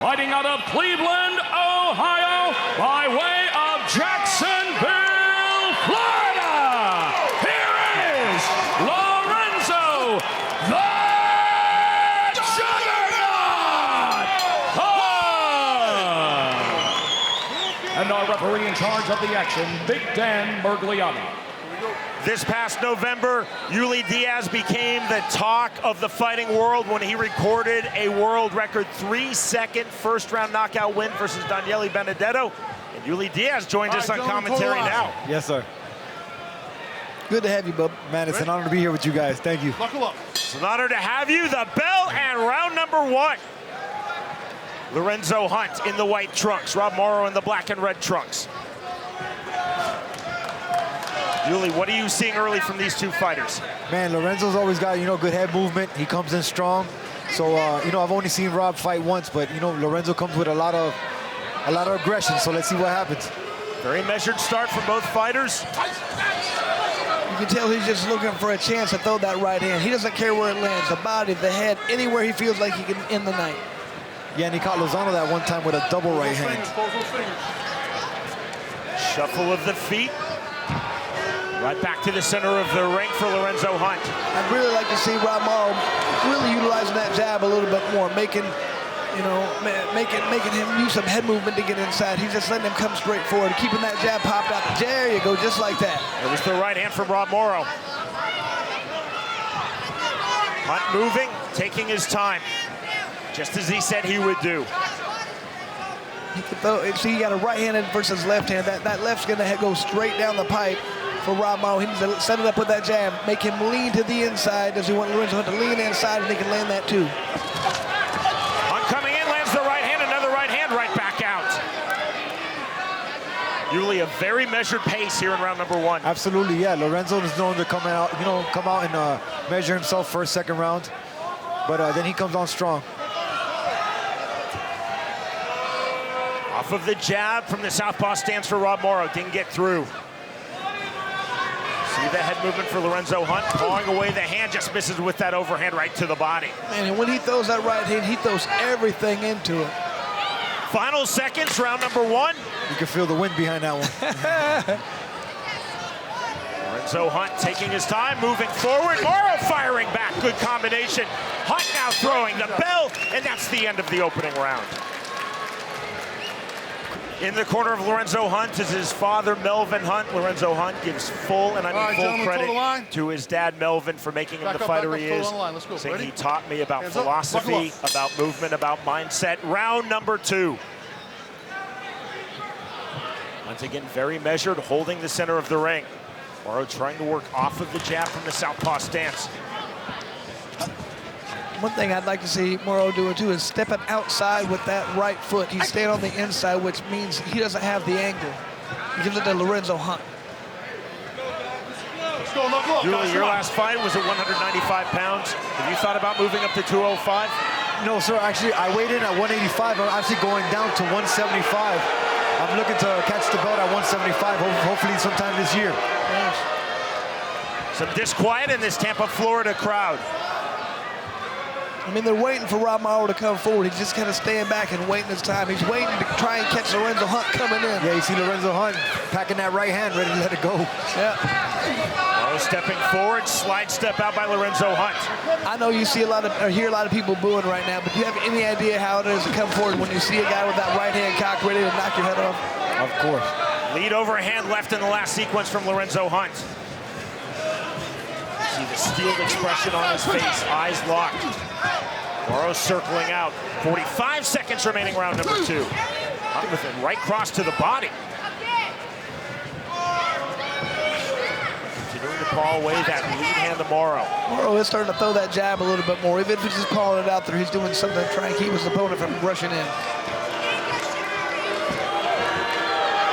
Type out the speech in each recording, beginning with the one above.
Fighting out of Cleveland, Ohio, by way of Jacksonville, Florida, here is Lorenzo, the Juggernaut! And our referee in charge of the action, Big Dan Mergliano. This past November, Diaz became the talk of the fighting world when he recorded a world record 3-second first-round knockout win versus Daniele Benedetto. And Diaz joins us on commentary now. Yes, sir. Good to have you, bub. Man, it's an honor to be here with you guys. Thank you. Buckle up. It's an honor to have you. The bell and round number 1. Lorenzo Hunt in the white trunks, Rob Morrow in the black and red trunks. Julie, what are you seeing early from these two fighters? Man, Lorenzo's always got, good head movement. He comes in strong. So, I've only seen Rob fight once, but, Lorenzo comes with a lot of aggression. So let's see what happens. Very measured start from both fighters. You can tell he's just looking for a chance to throw that right hand. He doesn't care where it lands, the body, the head, anywhere he feels like he can end the night. Yeah, and he caught Lozano that one time with a double right hand. Shuffle of the feet. Right back to the center of the ring for Lorenzo Hunt. I'd really like to see Rob Morrow really utilizing that jab a little bit more, making him use some head movement to get inside. He's just letting him come straight forward, keeping that jab popped out. There you go, just like that. There was the right hand from Rob Morrow. Hunt moving, taking his time, just as he said he would do. He could throw, see, you got a right-handed versus left hand. That left's gonna go straight down the pipe for Rob Morrow. He needs to set it up with that jab, make him lean to the inside. Does he want Lorenzo Hunt to lean inside, and he can land that too? Hunt coming in, lands the right hand, another right hand, right back out. Usually a very measured pace here in round number 1. Absolutely, yeah. Lorenzo is known to come out, come out and measure himself first, second round. But then he comes on strong. Off of the jab from the southpaw stance for Rob Morrow, didn't get through. See the head movement for Lorenzo Hunt, clawing away the hand, just misses with that overhand right to the body. Man, and when he throws that right hand, he throws everything into it. Final seconds, round number 1. You can feel the wind behind that one. Lorenzo Hunt taking his time, moving forward. Morrow firing back, good combination. Hunt now throwing the bell, and that's the end of the opening round. In the corner of Lorenzo Hunt is his father, Melvin Hunt. Lorenzo Hunt gives full and full credit to his dad, Melvin, for making him the fighter he is. Saying he taught me about philosophy, about movement, about mindset. Round number 2. Once again, very measured, holding the center of the ring. Morrow trying to work off of the jab from the southpaw stance. One thing I'd like to see Morrow doing too is stepping outside with that right foot. He's staying on the inside, which means he doesn't have the angle. He gives it to Lorenzo Hunt. Julie, your last fight was at 195 pounds. Have you thought about moving up to 205? No, sir. Actually, I weighed in at 185. I'm actually going down to 175. I'm looking to catch the belt at 175, hopefully sometime this year. Some disquiet in this Tampa, Florida crowd. I mean, they're waiting for Rob Morrow to come forward. He's just kind of staying back and waiting his time. He's waiting to try and catch Lorenzo Hunt coming in. Yeah, you see Lorenzo Hunt packing that right hand, ready to let it go. Yeah. Morrow stepping forward, slide step out by Lorenzo Hunt. I know you see hear a lot of people booing right now, but do you have any idea how it is to come forward when you see a guy with that right hand cocked ready to knock your head off? Of course. Lead overhand left in the last sequence from Lorenzo Hunt. See the steeled expression on his face, eyes locked. Morrow circling out. 45 seconds remaining, round number 2. Hunt with a right cross to the body. Continuing to paw away that lead hand to Morrow. Morrow is starting to throw that jab a little bit more. Even if he's just pawing it out there, he's doing something to try and keep his opponent from rushing in.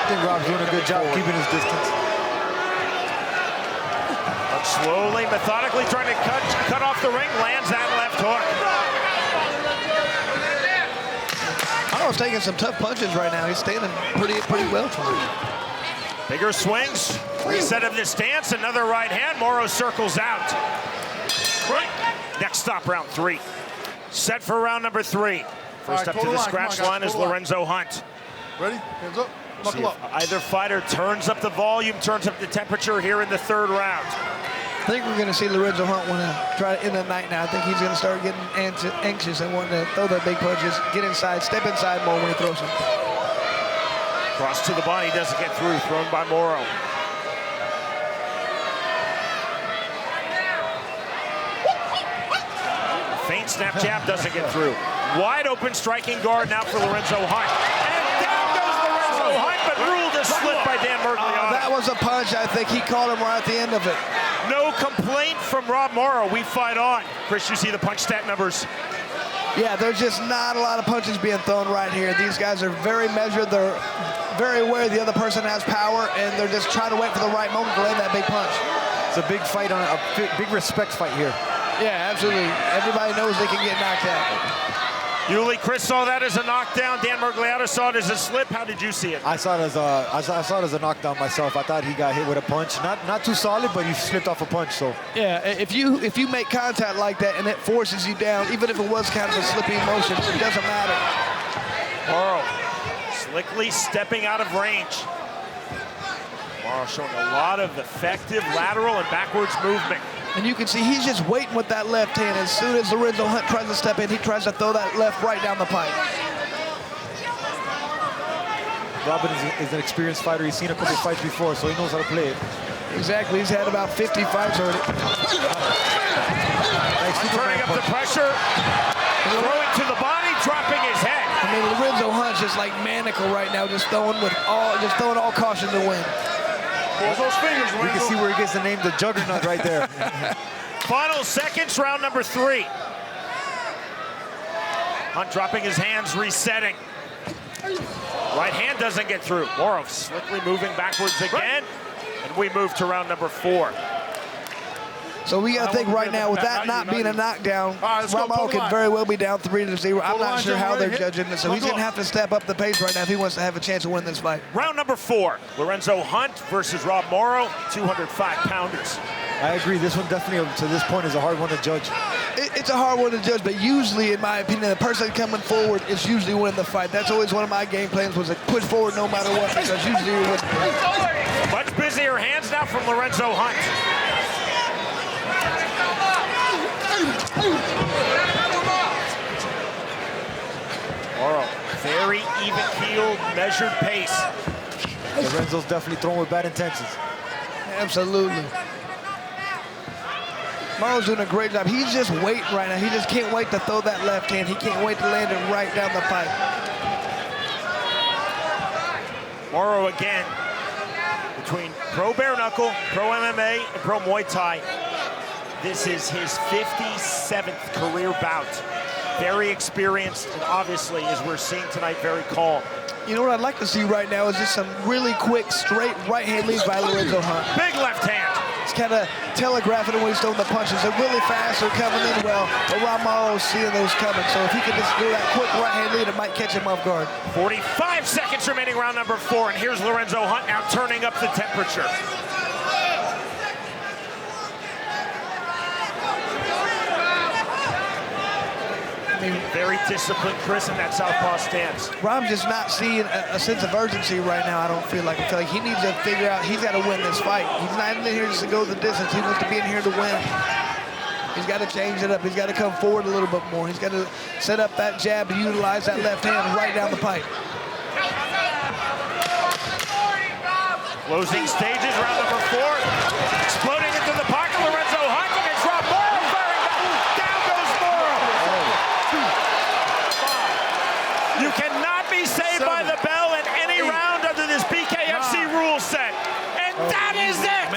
I think Rob's doing a good job keeping his distance. Slowly, methodically trying to cut off the ring, lands that left hook. Morrow's taking some tough punches right now. He's standing pretty well for him. Bigger swings, reset of the stance, another right hand. Morrow circles out. Next stop, round 3. Set for round number 3. First up to the scratch line is Lorenzo Hunt. Ready? Hands up. Buckle up. Either fighter turns up the volume, turns up the temperature here in the third round. I think we're going to see Lorenzo Hunt want to try to end the night now. I think he's going to start getting anxious and wanting to throw the big punches, get inside, step inside more when he throws them. Cross to the body, doesn't get through, thrown by Moro. Feint snap jab doesn't get through. Wide open striking guard now for Lorenzo Hunt. And down goes Lorenzo Hunt, but ruled a slip by Dan Mergliano. That was a punch. I think he caught him right at the end of it. No complaint from Rob Moro. We fight on. Chris, you see the punch stat numbers. Yeah, there's just not a lot of punches being thrown right here. These guys are very measured. They're very aware the other person has power, and they're just trying to wait for the right moment to land that big punch. It's a big fight, on a big respect fight here. Yeah, absolutely. Everybody knows they can get knocked out. Yuli, Chris saw that as a knockdown. Dan Mergliano saw it as a slip. How did you see it? I saw it as a knockdown myself. I thought he got hit with a punch. Not too solid, but he slipped off a punch. So yeah, if you make contact like that and it forces you down, even if it was kind of a slippy motion, it doesn't matter. Moro slickly stepping out of range. Moro showing a lot of effective lateral and backwards movement. And you can see he's just waiting with that left hand. As soon as Lorenzo Hunt tries to step in, he tries to throw that left right down the pipe. Robin is an experienced fighter. He's seen a couple of fights before, so he knows how to play it. Exactly. He's had about 50 fights already. Turning up the pressure, throwing to the body, dropping his head. I mean, Lorenzo Hunt's just like maniacal right now, just throwing all caution to win. Close those fingers, You can see where he gets the name, the Juggernaut, right there. Final seconds, round number 3. Hunt dropping his hands, resetting. Right hand doesn't get through. Moro slickly moving backwards again, and we move to round number 4. So we got to think right now, with that not being a knockdown, Ramo could very well be down 3-0. I'm not sure how they're judging this, so he's going to have to step up the pace right now if he wants to have a chance to win this fight. Round number 4, Lorenzo Hunt versus Rob Moro, 205-pounders. I agree. This one definitely, to this point, is a hard one to judge. It's a hard one to judge, but usually, in my opinion, the person coming forward is usually winning the fight. That's always one of my game plans, was to push forward no matter what, because usually you win. Much busier hands now from Lorenzo Hunt. Moro, very even-keeled, measured pace. Lorenzo's definitely throwing with bad intentions. Absolutely. Moro's doing a great job. He's just waiting right now. He just can't wait to throw that left hand. He can't wait to land it right down the pipe. Moro again, between pro bare knuckle, pro MMA, and pro Muay Thai. This is his 57th career bout. Very experienced, and obviously, as we're seeing tonight, very calm. You know what I'd like to see right now is just some really quick, straight right-hand leads by Lorenzo Hunt. Big left hand. He's kind of telegraphing when he's throwing the punches. They're really fast, they're coming in well, but Rob Moro's seeing those coming. So if he could just do that quick right-hand lead, it might catch him off guard. 45 seconds remaining, round number 4, and here's Lorenzo Hunt now turning up the temperature. Very disciplined, Chris, in that southpaw stance. Rob's just not seeing a sense of urgency right now, I don't feel like. I feel like he needs to figure out he's got to win this fight. He's not in here just to go the distance. He wants to be in here to win. He's got to change it up. He's got to come forward a little bit more. He's got to set up that jab and utilize that left hand right down the pipe. Closing stages, round number 4. Exploding into the pocket, Lorenzo Hunt, and it's Rob Moro firing back. Down goes Moro. You cannot be saved by the bell in any round under this BKFC rule set. And that is it.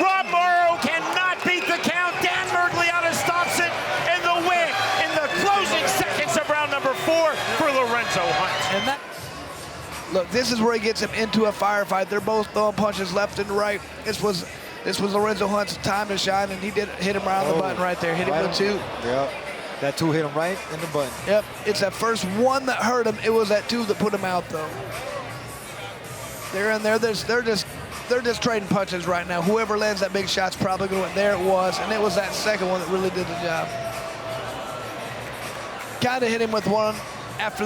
Rob Moro cannot beat the count. Dan Mergliano stops it in the win in the closing seconds of round number 4 for Lorenzo Hunt. And that, look, this is where he gets him into a firefight. They're both throwing punches left and right. This was Lorenzo Hunt's time to shine, and he did hit him right on the button right there. Hit him with 2. Yeah. That 2 hit him right in the button. Yep, it's that first 1 that hurt him. It was that 2 that put him out, though. They're in there. They're just trading punches right now. Whoever lands that big shot's probably going to win. There it was, and it was that second one that really did the job. kind of hit him with one after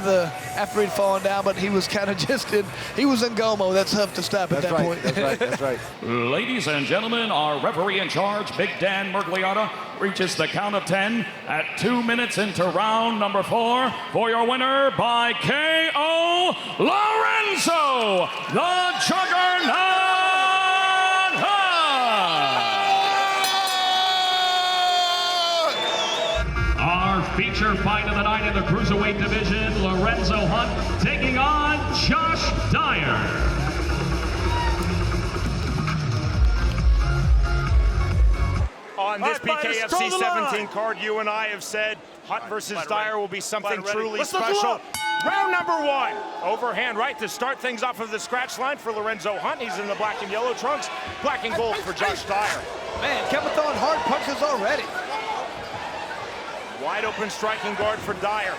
he'd fallen down, but he was kind of just he was in Gomo. That's tough to stop at that point. That's right, that's right. Ladies and gentlemen, our referee in charge, Big Dan Mergliata, reaches the count of 10 at 2 minutes into round number 4 for your winner by KO, Lorenzo, the Juggernaut. Our feature fight of the night in the Cruiserweight division, Lorenzo Hunt taking on Josh Dyer. On this BKFC 17 card, you and I have said Hunt versus Dyer will be something truly special. Round number 1. Overhand right to start things off of the scratch line for Lorenzo Hunt. He's in the black and yellow trunks. Black and gold for Josh Dyer. Man, Kevin throwing hard punches already. Wide open striking guard for Dyer.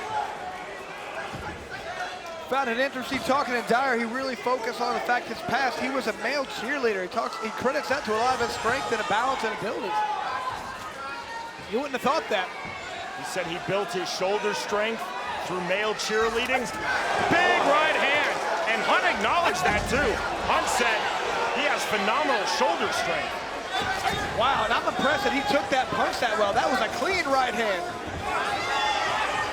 Found it interesting talking to Dyer. He really focused on the fact his past, he was a male cheerleader. He credits that to a lot of his strength and balance and abilities. You wouldn't have thought that. He said he built his shoulder strength through male cheerleading. Big right hand, and Hunt acknowledged that too. Hunt said he has phenomenal shoulder strength. Wow, and I'm impressed that he took that punch that well. That was a clean right hand.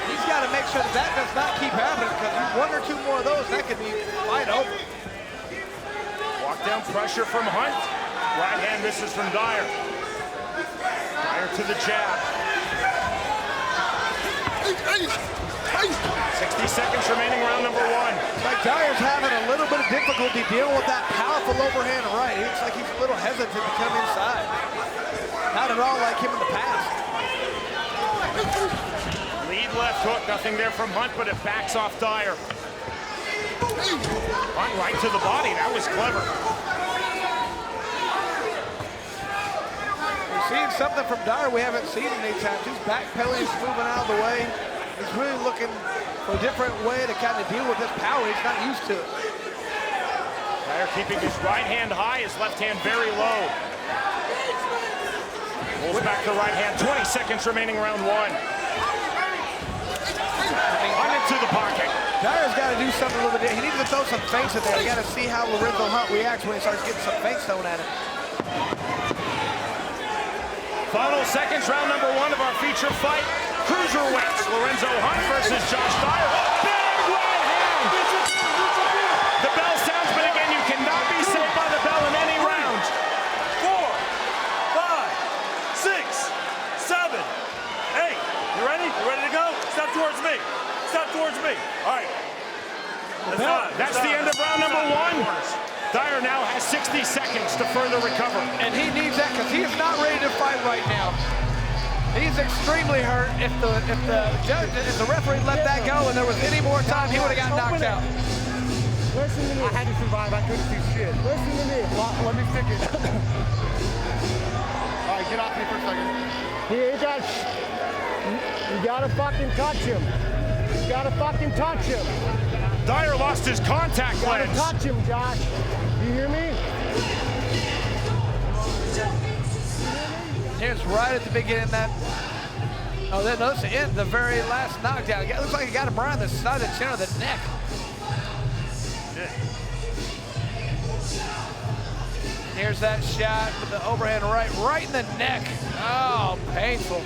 He's got to make sure that that does not keep happening, because one or two more of those, that could be wide over. Walk down pressure from Hunt. Right hand misses from Dyer. Dyer to the jab. 60 seconds remaining, round number 1. Like Dyer's having a little bit of difficulty dealing with that powerful overhand right. It looks like he's a little hesitant to come inside. Not at all like him in the past. Lead left hook, nothing there from Hunt, but it backs off Dyer. Hunt right to the body, that was clever. We're seeing something from Dyer we haven't seen many times. He's backpedaling, he's moving out of the way. He's really looking for a different way to kind of deal with this power. He's not used to it. Dyer keeping his right hand high, his left hand very low. Pulls back the right hand, 20 seconds remaining, round 1. Hunt into the pocket. Dyer's got to do something a little bit. He needs to throw some feints in there. You got to see how Lorenzo Hunt reacts when he starts getting some feints thrown at him. Final seconds, round number 1 of our feature fight. Cruiserweights, Lorenzo Hunt versus Josh Dyer. Big right hand! The bell sounds, but again, you cannot be saved by the bell in any round. 4, 5, 6, 7, 8. You ready? You ready to go? Step towards me. Step towards me. All right. That's the end of round number 1. Dyer now has 60 seconds to further recover. And he needs that because he is not ready to fight right now. He's extremely hurt. If the referee let that go and there was any more time, he would have got knocked out. Listen to me. I had to survive. I couldn't do shit. Listen to me. Let me stick it. All right, get off me for a second. You gotta fucking touch him. You gotta fucking touch him. Dyer lost his contact lens. You gotta touch him, Josh. You hear me? Here's right at the beginning that. Oh, then notice the end, the very last knockdown. It looks like he got him around the side of the chin or the neck. Here's that shot with the overhand right in the neck. Oh, painful.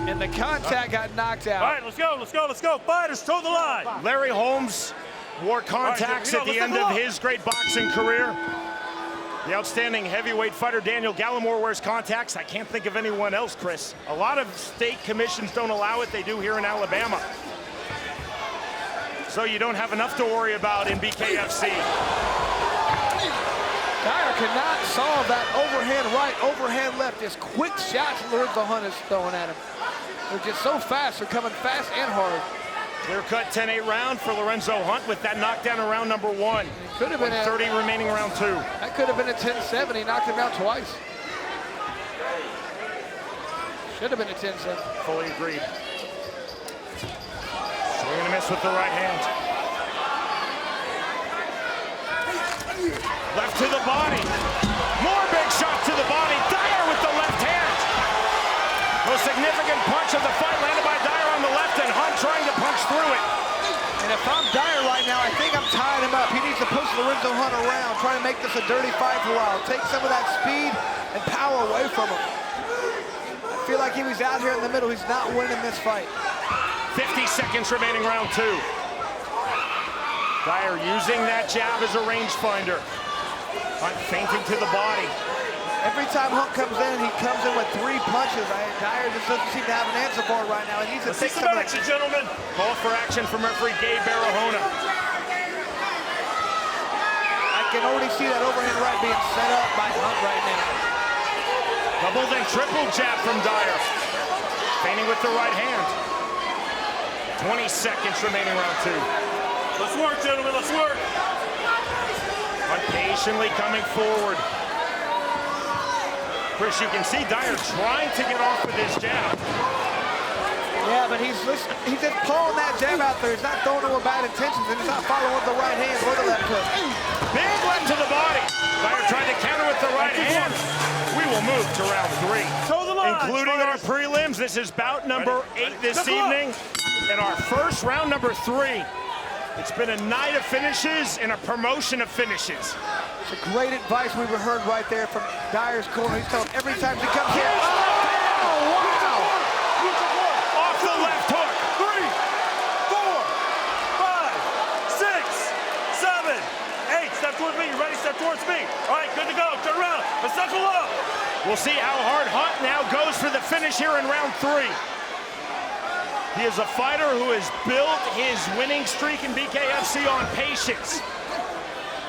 And the contact got knocked out. All right, let's go, let's go, let's go. Fighters, toe the line. Larry Holmes wore contacts at the end of his great boxing career. The outstanding heavyweight fighter Daniel Gallimore wears contacts. I can't think of anyone else, Chris. A lot of state commissions don't allow it. They do here in Alabama. So you don't have enough to worry about in BKFC. Dyer cannot solve that overhand right, overhand left. Just quick shots Lorenzo Hunt is throwing at him. They're just so fast. They're coming fast and hard. Clear-cut 10-8 round for Lorenzo Hunt with that knockdown in round number 1. Could have been 30 remaining round 2. That could have been a 10-7. He knocked him out twice. Should have been a 10-7. Fully agreed. Swing and a miss with the right hand. Left to the body. More big shot to the body. Dyer with the left hand. Most second punch of the fight landed by Dyer on the left, and Hunt trying to punch through it. And if I'm Dyer right now, I think I'm tying him up. He needs to push Lorenzo Hunt around, trying to make this a dirty fight for a while. Take some of that speed and power away from him. I feel like he was out here in the middle. He's not winning this fight. 50 seconds remaining, round 2. Dyer using that jab as a rangefinder. Hunt feinting to the body. Every time Hunt comes in, he comes in with 3 punches. Dyer just doesn't seem to have an answer for it right now. He needs to take some action, gentlemen. Call for action from referee Gabe Barahona. I can already see that overhand right being set up by Hunt right now. Double then triple jab from Dyer. Feinting with the right hand. 20 seconds remaining, round 2. Let's work, gentlemen, let's work. Hunt patiently coming forward. Chris, you can see Dyer trying to get off with his jab. Yeah, but he's just pulling that jab out there. He's not throwing it with bad intentions, and he's not following with the right hand or the left hook. Big left to the body. Dyer trying to counter with the right hand. We will move to round 3. Toe the line, including our prelims. This is bout number 8 this evening. And our first round, number 3. It's been a night of finishes and a promotion of finishes. It's a great advice we heard right there from Dyer's corner. He's telling every time he comes here. Oh, wow! Off the left hook. 3, 4, 5, 6, 7, 8. Step towards me. You ready? Step towards me. All right, good to go. Turn around. Let's knuckle up. We'll see how hard Hunt now goes for the finish here in round 3. He is a fighter who has built his winning streak in BKFC on patience.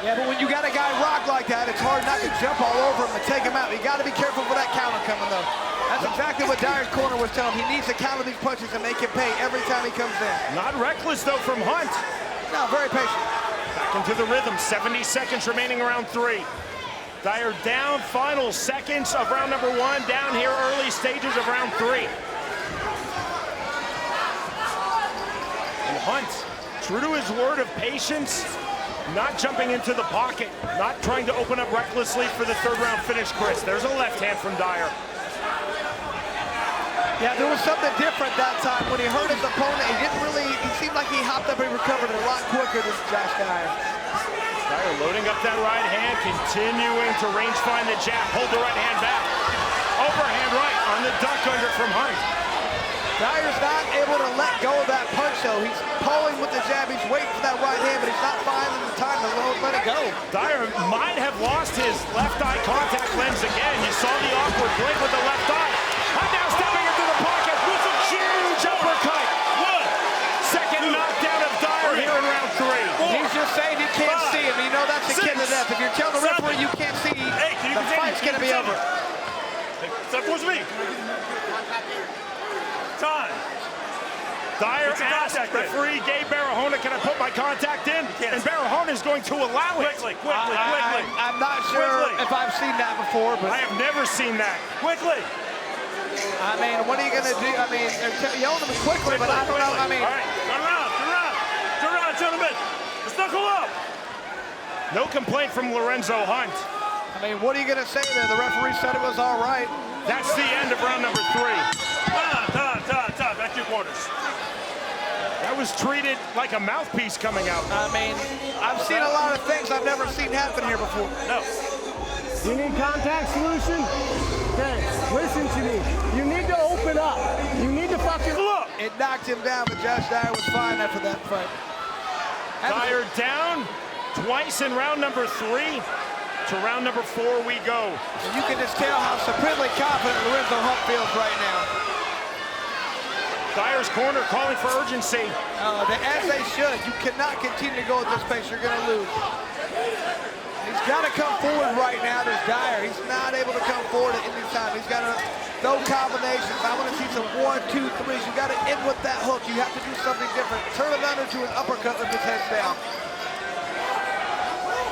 Yeah, but when you got a guy rock like that, it's hard not to jump all over him and take him out. You got to be careful for that counter coming, though. That's exactly what Dyer's corner was telling him. He needs to counter these punches and make him pay every time he comes in. Not reckless, though, from Hunt. No, very patient. Back into the rhythm. 70 seconds remaining, round 3. Dyer down, final seconds of round number 1. Down here, early stages of round 3. And Hunt, true to his word of patience, not jumping into the pocket, not trying to open up recklessly for the 3rd round finish, Chris. There's a left hand from Dyer. Yeah, there was something different that time. When he hurt his opponent, he seemed like he hopped up and recovered it a lot quicker than Josh Dyer. Dyer loading up that right hand, continuing to range find the jab, hold the right hand back. Overhand right on the duck under from Hunt. Dyer's not able to let go of that punch, though. He's pulling with the jab. He's waiting for that right hand, but he's not finding the time to let it go. Dyer might have lost his left eye contact lens again. You saw the awkward blink with the left eye. Hunt now stepping into the pocket with a huge uppercut. 1. Second knockdown of Dyer here in round 3. He's just saying you can't see him. You know that's a kick to death. If you're telling the referee you can't see, the fight's going to be over. Step towards me. Time. Dyer asked referee Gabe Barahona, can I put my contact in? And Barahona is going to allow it. Quickly. I'm not sure if I've seen that before, but I have never seen that. Quickly. I mean, what are you going to do? I mean, they're yelling at me quickly, but I don't know. I mean, all right, turn around, gentlemen. Let's knuckle up. No complaint from Lorenzo Hunt. I mean, what are you going to say there? The referee said it was all right. That's the end of round number 3. Time. Back to your quarters. That was treated like a mouthpiece coming out. I mean, I've seen a lot of things I've never seen happen here before. No. You need contact solution? Okay, listen to me. You need to open up. You need to fucking look. It knocked him down, but Josh Dyer was fine after that fight. Dyer down twice in round number 3. To round number 4 we go. And you can just tell how supremely confident Lorenzo Hunt feels right now. Dyer's corner calling for urgency. As they should. You cannot continue to go at this pace. You're going to lose. He's got to come forward right now. There's Dyer. He's not able to come forward at any time. He's got to throw combinations. I want to see some 1, 2, 3s. You got to end with that hook. You have to do something different. Turn it under to an uppercut with his head down.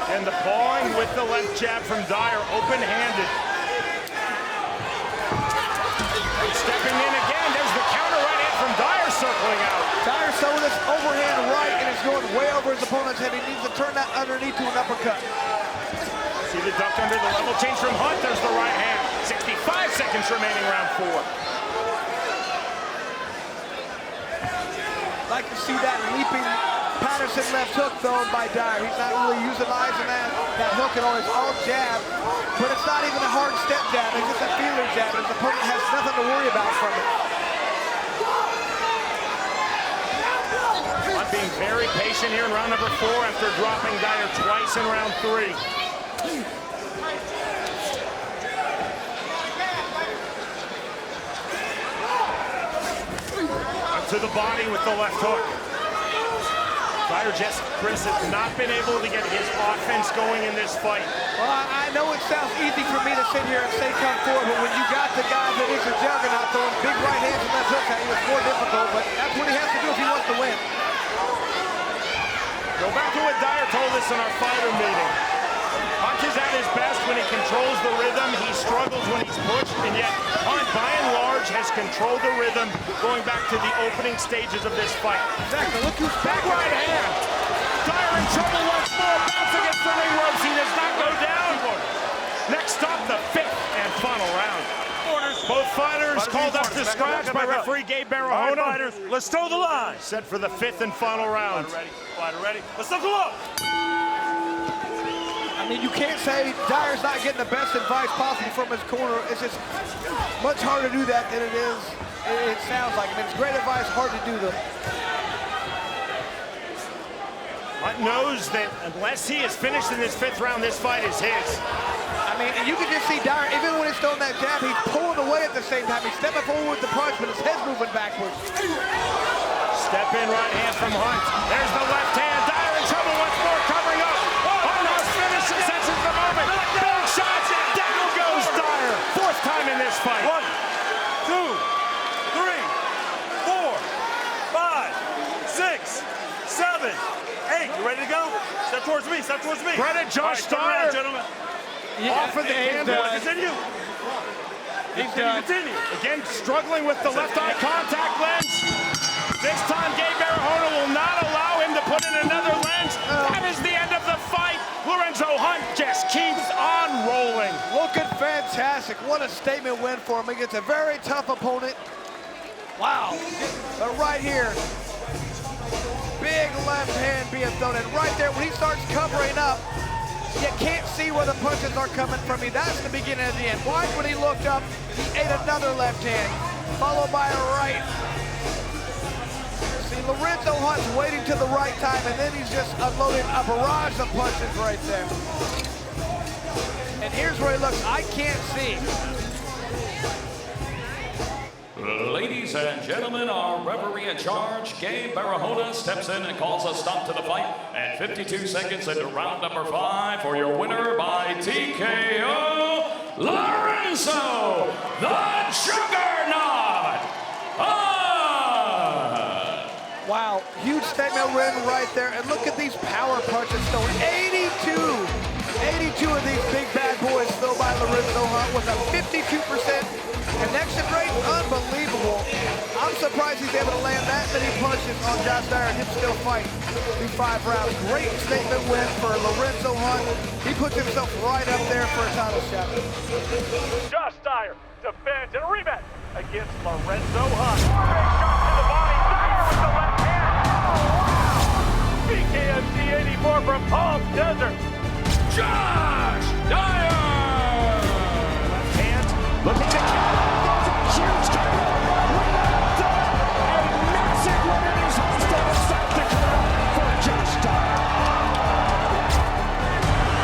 And the pawing with the left jab from Dyer, open-handed. Stepping in again, there's the counter right hand from Dyer circling out. Dyer throwing this overhand right, and it's going way over his opponent's head. He needs to turn that underneath to an uppercut. See the duck under the level change from Hunt. There's the right hand. 65 seconds remaining, round 4. Like to see that leaping Petersen left hook thrown by Dyer. He's not really utilizing that hook at all. It's all jab, but it's not even a hard step jab. It's just a feeler jab. His opponent has nothing to worry about from it. I'm being very patient here in round number 4 after dropping Dyer twice in round 3. Up to the body with the left hook. Dyer just, Chris, has not been able to get his offense going in this fight. Well, I know it sounds easy for me to sit here and say come forward, but when you got the guy that is a juggernaut throwing big right hands and left hooks at you, it's more difficult, but that's what he has to do if he wants to win. Go back to what Dyer told us in our fighter meeting. Hunt is at his best when he controls the rhythm. He struggles when he's pushed, and yet Hunt, by and large, has controlled the rhythm going back to the opening stages of this fight. Exactly. Look who's back. Right hand. Dyer in trouble once more. Bounce against the ring ropes. He does not go down. Next up, the 5th and final round. Both fighters called up to scratch by referee Gabe Barahona. Fighters, let's toe the line. Set for the 5th and final round. Fighter ready. Let's knuckle up. I mean, you can't say Dyer's not getting the best advice possible from his corner. It's just much harder to do that than it is. It sounds like. I mean, it's great advice, hard to do though. Hunt knows that unless he is finished in this 5th round, this fight is his. I mean, and you can just see Dyer, even when he's throwing that jab, he's pulling away at the same time. He's stepping forward with the punch, but his head's moving backwards. Step in right hand from Hunt. There's the left hand. Dyer in trouble once more, covering up. Almost finishes. This is the moment. Big shots. Down goes Dyer. 4th time in this fight. 1, 2, 3, 4, 5, 6, 7, 8. You ready to go? Step towards me. Step towards me. Credit Josh Dyer, Dyer. gentlemen. Off of the handle. Continue. Continue. Again, struggling with the left eye contact lens. This time, Gabe Barahona will not allow him to put in another lens. That is the end of the fight. Lorenzo Hunt just keeps on rolling. Looking fantastic. What a statement win for him against a very tough opponent. Wow. But right here, big left hand being thrown in. Right there, when he starts covering up, you can't see where the punches are coming from. That's the beginning of the end. Watch when he looked up, he ate another left hand, followed by a right. See, Lorenzo Hunt's waiting to the right time, and then he's just unloading a barrage of punches right there. And here's where he looks, I can't see. Ladies and gentlemen, our referee in charge, Gabe Barahona, steps in and calls a stop to the fight at 52 seconds into round number 5 for your winner by TKO, Lorenzo the Juggernaut. Wow, huge statement win right there. And look at these power punches thrown. 82 of these big bad boys thrown by Lorenzo Hunt with a 52% connection rate. Unbelievable. I'm surprised he's able to land that many punches on Josh Dyer and him still fight through 5 rounds. Great statement win for Lorenzo Hunt. He puts himself right up there for a title shot. Josh Dyer defends in a rematch against Lorenzo Hunt. Big shot to the body. Dyer with the left hand. Oh, wow. BKFC 84 from Palm Desert. Josh Dyer! Left hand, looking to count. There's a huge counter. A massive win in his hometown of South Dakota for Josh Dyer.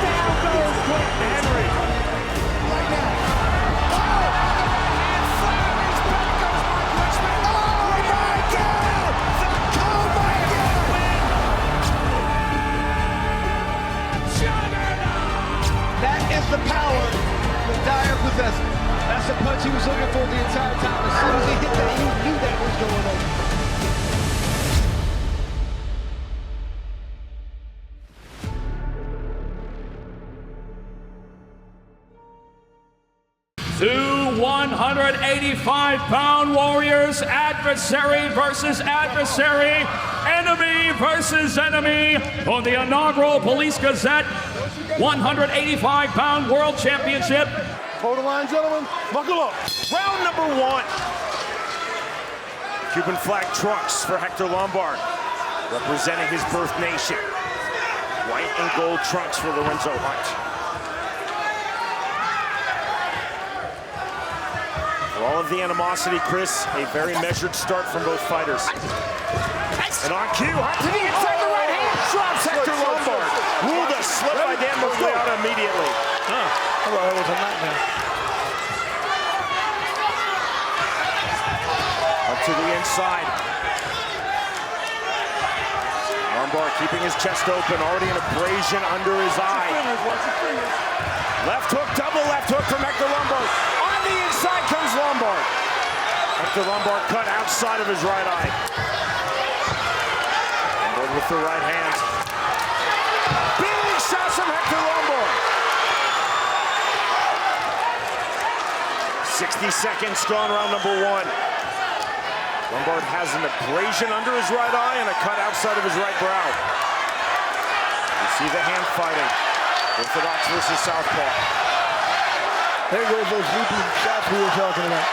Down goes Quick Henry. Right now. And flat on his back goes Mark Richmond. Oh my God! Oh my God! Win! That is the power that Dyer possesses. That's the punch he was looking for the entire time. As soon as he hit that, he knew that was going on. Two 185-pound warriors, adversary versus adversary, enemy versus enemy on the inaugural Police Gazette 185-pound World Championship. Hold the line, gentlemen. Buckle up. Round number 1. Cuban flag trunks for Hector Lombard, representing his birth nation. White and gold trunks for Lorenzo Hunt. For all of the animosity, Chris, a very measured start from both fighters. And on cue, Hunt to the inside, the right hand drops Hector Lombard. Ruled a slip by Dan Mergliata immediately. That was a nightmare. Up to the inside. Lombard keeping his chest open, already an abrasion under his eye. Left hook, double left hook from Hector Lombard. On the inside comes Lombard. Hector Lombard cut outside of his right eye. Lombard with the right hand. Big shots from Hector Lombard. 60 seconds gone, round number 1. Lombard has an abrasion under his right eye and a cut outside of his right brow. You see the hand fighting. Orthodox versus southpaw. There goes those looping shots we were talking about.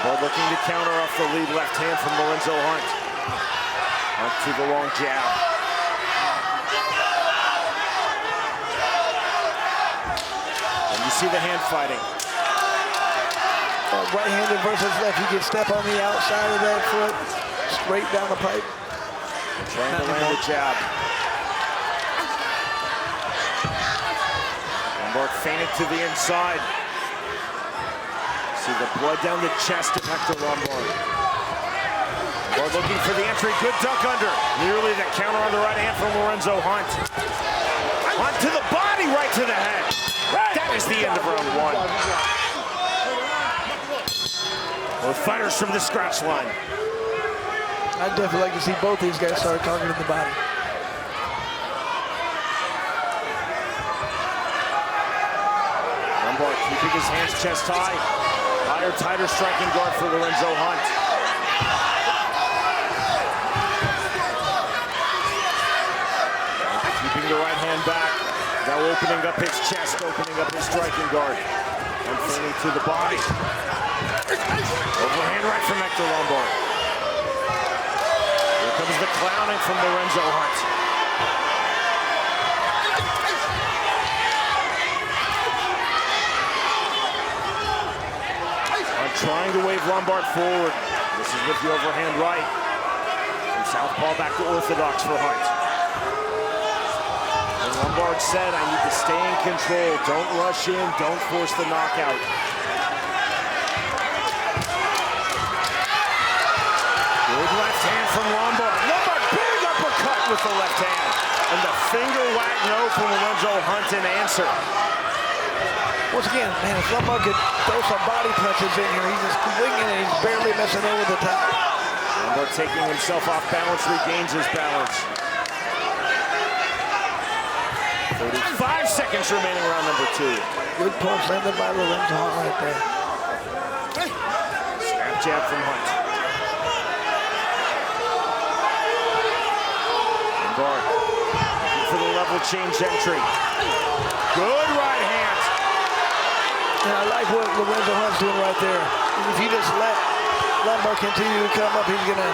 Lombard looking to counter off the lead left hand from Lorenzo Hunt. Hunt to the long jab. And you see the hand fighting. Right-handed versus left. He can step on the outside of that foot, straight down the pipe. Trying to land the jab. Lombard feinted to the inside. See the blood down the chest of Hector Lombard. Lombard looking for the entry. Good duck under. Nearly the counter on the right hand from Lorenzo Hunt. Hunt to the body, right to the head. That is the end of round 1. Both fighters from the scratch line. I'd definitely like to see both these guys start targeting the body. Lombard keeping his hands chest high. Higher, tighter striking guard for Lorenzo Hunt. Keeping the right hand back. Now opening up his chest, opening up his striking guard. And feigning to the body. Overhand right from Hector Lombard. Here comes the clowning from Lorenzo Hunt. Hunt trying to wave Lombard forward. This is with the overhand right. From southpaw back to orthodox for Hunt. And Lombard said, I need to stay in control. Don't rush in, don't force the knockout. Good left hand from Lombard. Lombard, big uppercut with the left hand. And the finger whack no from Lorenzo Hunt in answer. Once again, man, if Lombard could throw some body punches in here, he's just winging and he's barely messing over the top. Lombard taking himself off balance, regains his balance. 35 seconds remaining, round number 2. Good punch landed by Lorenzo Hunt right there. Snap jab from Hunt. Lombard looking for the level change entry. Good right hand. And I like what Lorenzo Hunt's doing right there. If you just let Lombard continue to come up, he's gonna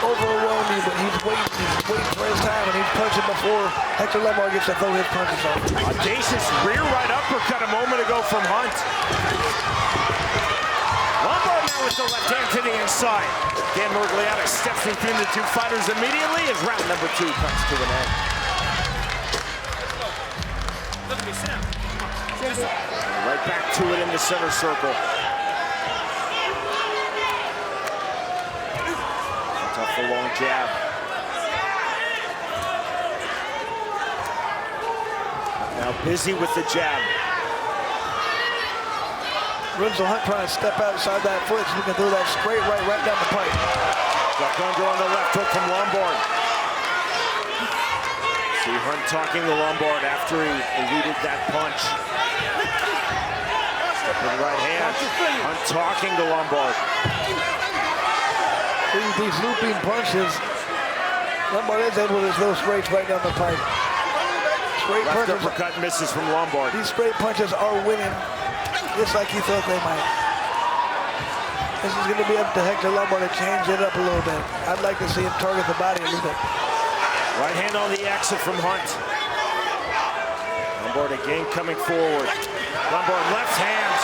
overwhelm you, but he's waiting for his time, and he's punching before Hector Lombard gets to throw his punches off. Audacious rear right uppercut a moment ago from Hunt. Lombard now with the left hand to the inside. Dan Mergliata steps between the two fighters immediately as round number 2 comes to an end. Right back to it in the center circle. Tough for long jab. Now busy with the jab. Lorenzo Hunt trying to step outside that foot so he can throw that straight right down the pipe. Duck under on the left hook from Lombard. See Hunt talking to Lombard after he eluded that punch. Step with the right hand. Hunt talking to Lombard. These looping punches, Lombard is able to throw straights right down the pipe. Straight Left punches. uppercut misses from Lombard. These straight punches are winning just like he thought they might. This is going to be up to Hector Lombard to change it up a little bit. I'd like to see him target the body a little bit. Right hand on the exit from Hunt. Lombard again coming forward. Lombard left hand.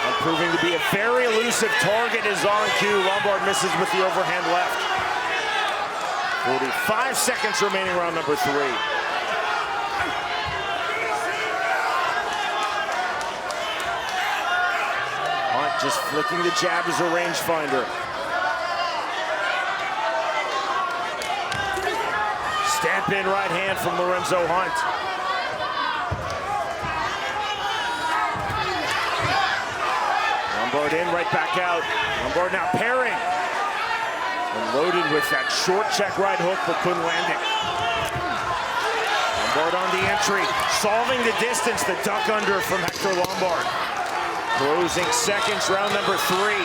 And proving to be a very elusive target is on cue. Lombard misses with the overhand left. 45 seconds remaining, round number 3. Hunt just flicking the jab as a rangefinder. Stamp in right hand from Lorenzo Hunt. Lombard in, right back out. Lombard now pairing. And loaded with that short check right hook, but couldn't land it. Lombard on the entry, solving the distance, the duck under from Hector Lombard. Closing seconds, round number 3.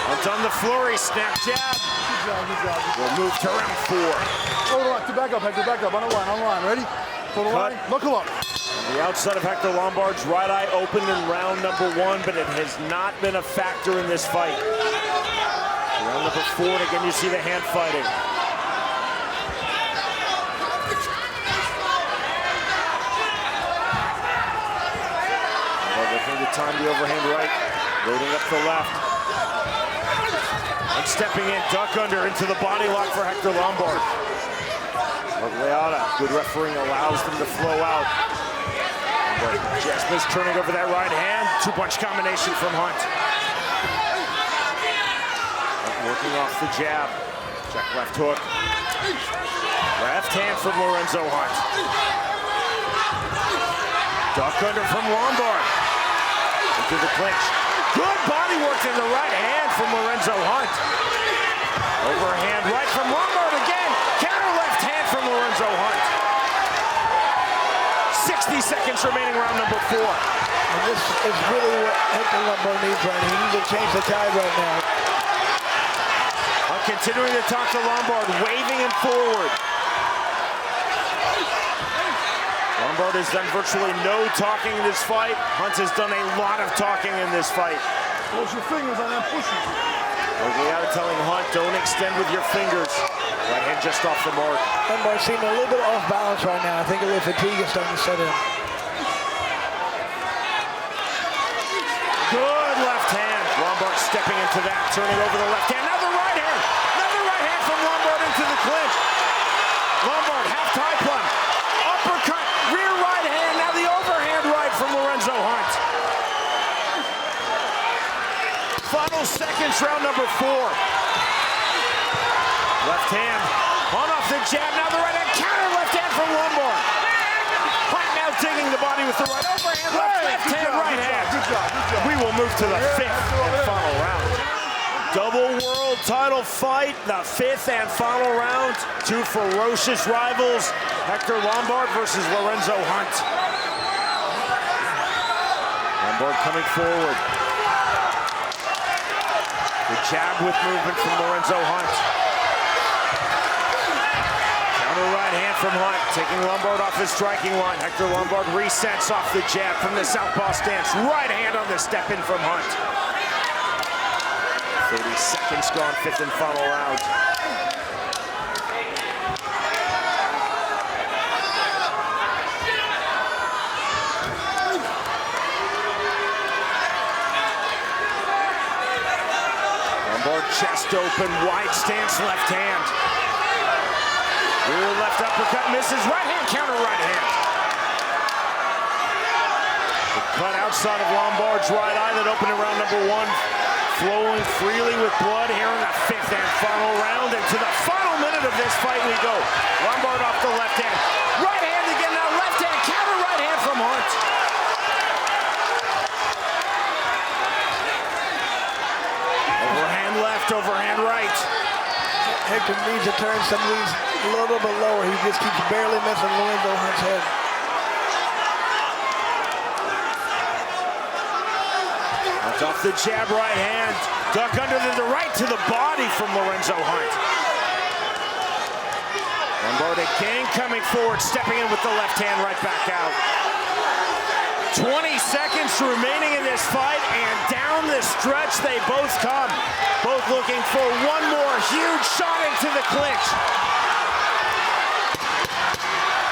Hunt on the flurry, snap jab. Good job. We'll move to round 4. Hold on, back up, Hector, back up. On the line, ready? Hold the line, buckle up. The outside of Hector Lombard's right eye opened in round number 1, but it has not been a factor in this fight. Round number 4, and again you see the hand fighting. Looking to time the overhand right, loading up the left. And stepping in, duck under into the body lock for Hector Lombard. Good refereeing allows them to flow out. Jasper's turning over that right hand. 2-punch combination from Hunt. Working off the jab. Check left hook. Left hand from Lorenzo Hunt. Duck under from Lombard. Into the clinch. Good body work in the right hand from Lorenzo Hunt. Overhand right from Lombard again. Counter left hand from Lorenzo Hunt. 60 seconds remaining, round number 4. And this is really what Hector Lombard needs right now. He needs to change the tide right now. Hunt continuing to talk to Lombard, waving him forward. Lombard has done virtually no talking in this fight. Hunt has done a lot of talking in this fight. Close your fingers on that pushing. Orgulliata telling Hunt, don't extend with your fingers. Right hand just off the mark. Lombard seems a little bit off balance right now. I think a little fatigue is starting to set in. Good left hand. Lombard stepping into that, turning over the left hand. Another right hand. Another right hand from Lombard into the clinch. Lombard half tie plunge. Uppercut, rear right hand. Now the overhand right from Lorenzo Hunt. Final seconds, round number 4. Left hand, on off the jab, now the right hand, counter left hand from Lombard. Hunt now digging the body with the right overhand, left hand, right hand. Good job. We will move to the 5th and final round. Double world title fight, the 5th and final round. 2 ferocious rivals, Hector Lombard versus Lorenzo Hunt. Lombard coming forward. The jab with movement from Lorenzo Hunt. Counter right hand from Hunt, taking Lombard off his striking line. Hector Lombard resets off the jab from the southpaw stance. Right hand on the step in from Hunt. 30 seconds gone, 5th and final round. Lombard chest open, wide stance, left hand. Rear left uppercut misses, right hand, counter right hand. The cut outside of Lombard's right eye that opened in round number 1, flowing freely with blood here in the 5th and final round. And to the final minute of this fight we go. Lombard off the left hand. Right hand again, now left hand, counter right hand from Hunt. Overhand left, overhand right. Hector needs to turn some of these a little bit lower. He just keeps barely missing Lorenzo Hunt's head. Hunt off the jab, right hand. Duck under the right to the body from Lorenzo Hunt. Lombard again coming forward, stepping in with the left hand, right back out. 20 seconds remaining in this fight, and down the stretch they both come. Both looking for one more huge shot into the clinch.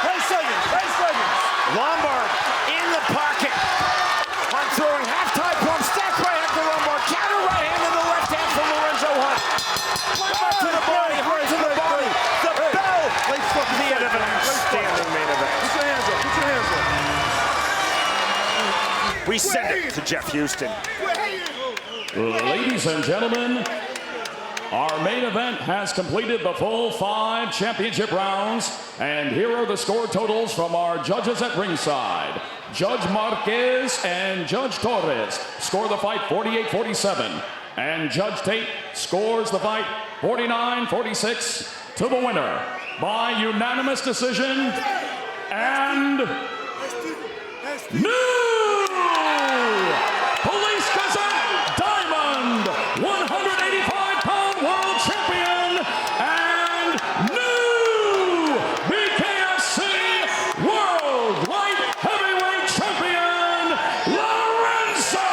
10 seconds, 10 seconds. Lombard in the pocket. Hunt throwing half-time pump, stacked right after Lombard. Counter right hand in the left hand from Lorenzo Hunt. Hunt to the body, Hunt to the body. The bell. The end of an outstanding main event. Put your hands up, put your hands up. We send it to Jeff Houston. Ladies and gentlemen, our main event has completed the full 5 championship rounds, and here are the score totals from our judges at ringside. Judge Marquez and Judge Torres score the fight 48-47, and Judge Tate scores the fight 49-46 to the winner by unanimous decision and new Police Gazette Diamond 185-pound world champion and new BKFC World Light Heavyweight Champion Lorenzo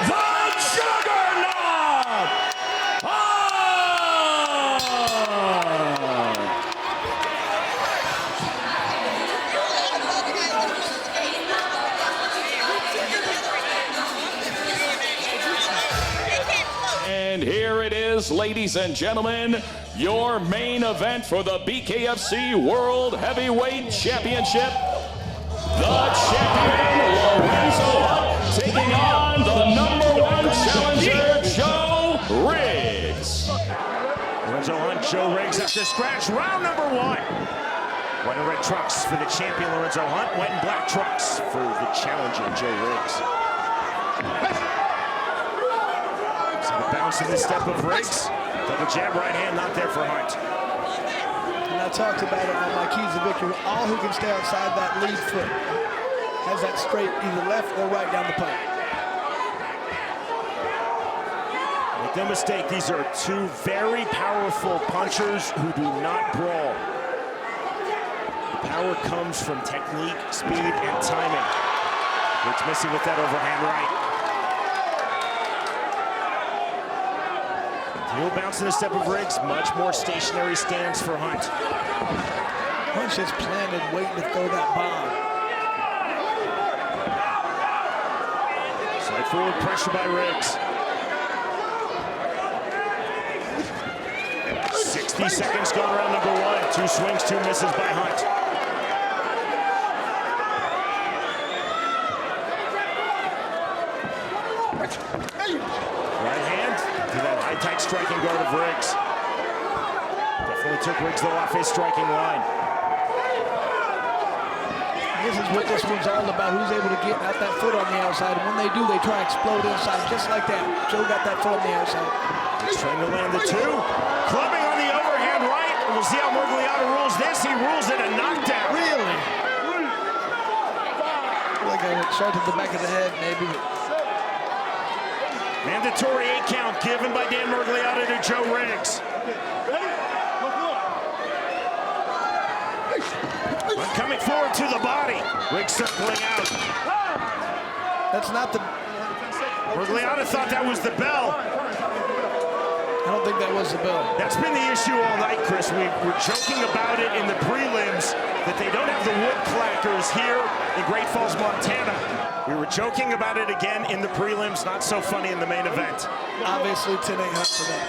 the Juggernaut And here it is, ladies and gentlemen, your main event for the BKFC World Heavyweight Championship. The champion, Lorenzo Hunt, taking on the #1 challenger, Joe Riggs. Lorenzo Hunt, Joe Riggs at the scratch, round number 1. White and red trucks for the champion, Lorenzo Hunt. White and black trucks for the challenger, Joe Riggs. Bounce in the step of Riggs. Double jab, right hand, not there for Hunt. And I talked about it on my keys to victory. All who can stay outside that lead foot has that straight, either left or right down the pipe. Make no mistake, these are 2 very powerful punchers who do not brawl. The power comes from technique, speed, and timing. Riggs missing with that overhand right. Heel bounce in the step of Riggs, much more stationary stance for Hunt. Hunt's just planted, waiting to throw that bomb. Side forward pressure by Riggs. 60 seconds gone around number 1. 2 swings, 2 misses by Hunt. Right hand to that high-tight striking guard of Riggs. Definitely took Riggs, though, off his striking line. This is what this one's all about. Who's able to get out that foot on the outside. And when they do, they try to explode inside, just like that. Joe got that foot on the outside. He's trying to land the 2. Clubbing on the overhand right. We'll see how Murgliata rules this. He rules it a knockdown. Really? Like I went straight to the back of the head, maybe. Mandatory 8 count given by Dan Murgliata to Joe Riggs. Coming forward to the body. Riggs circling out. That's not the... Murgliata thought that was the bell. I don't think that was the bell. That's been the issue all night, Chris. We were joking about it in the prelims that they don't have the wood clackers here in Great Falls, Montana. We were joking about it again in the prelims, not so funny in the main event. Obviously, 10-8 Hunt for that.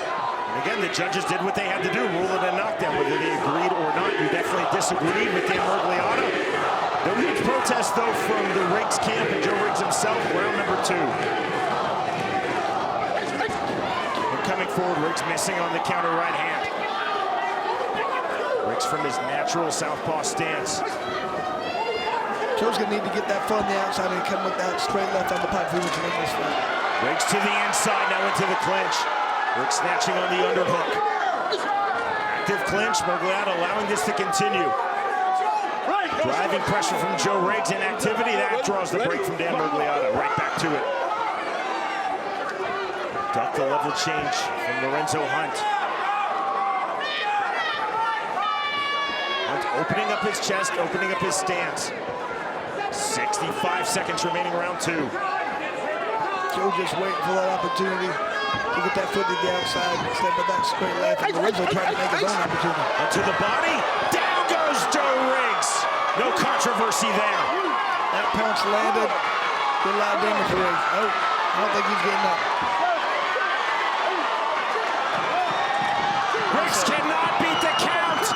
And again, the judges did what they had to do, rule it a knockdown, whether they agreed or not. You definitely disagreed with Dan Murgliata. No huge protest, though, from the Riggs camp and Joe Riggs himself, round number 2. And coming forward, Riggs missing on the counter right hand. Riggs from his natural southpaw stance. Joe's gonna need to get that foot on the outside and come with that straight left on the pipe if he wants to win this fight. Riggs to the inside, now into the clinch. Riggs snatching on the underhook. Active clinch, Murgliata allowing this to continue. Driving pressure from Joe Riggs in activity, that draws the break from Dan Murgliata. Right back to it. Duck the level change from Lorenzo Hunt. opening up his chest, opening up his stance. 65 seconds remaining, round 2. Joe just waiting for that opportunity to get that foot to the outside, step of that straight left. And Lorenzo trying to make his own opportunity. To the body, down goes Joe Riggs. No controversy there. That punch landed, did a lot of damage to Riggs. Oh, I don't think he's getting up. Riggs cannot beat the count.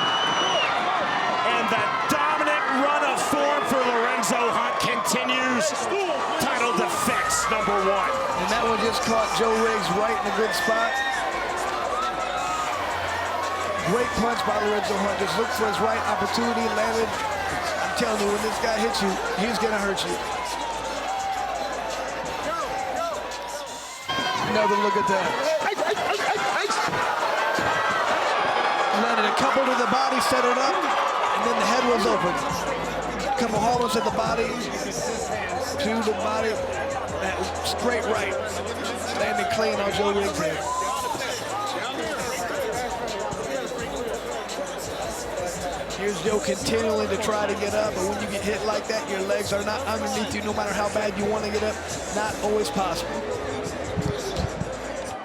And the dominant run of form for Lorenzo Hunt continues. Title defense, #1. And that one just caught Joe Riggs right in a good spot. Great punch by Lorenzo Hunt. Just looked for his right opportunity, landed. I'm telling you, when this guy hits you, he's gonna hurt you. Another look at that. Landed a couple to the body, set it up, and then the head was open. Couple hollows at the body, to the body, straight right. Landing clean on Joe Riggs' head. Here's Joe continuing to try to get up, but when you get hit like that, your legs are not underneath you, no matter how bad you want to get up. Not always possible.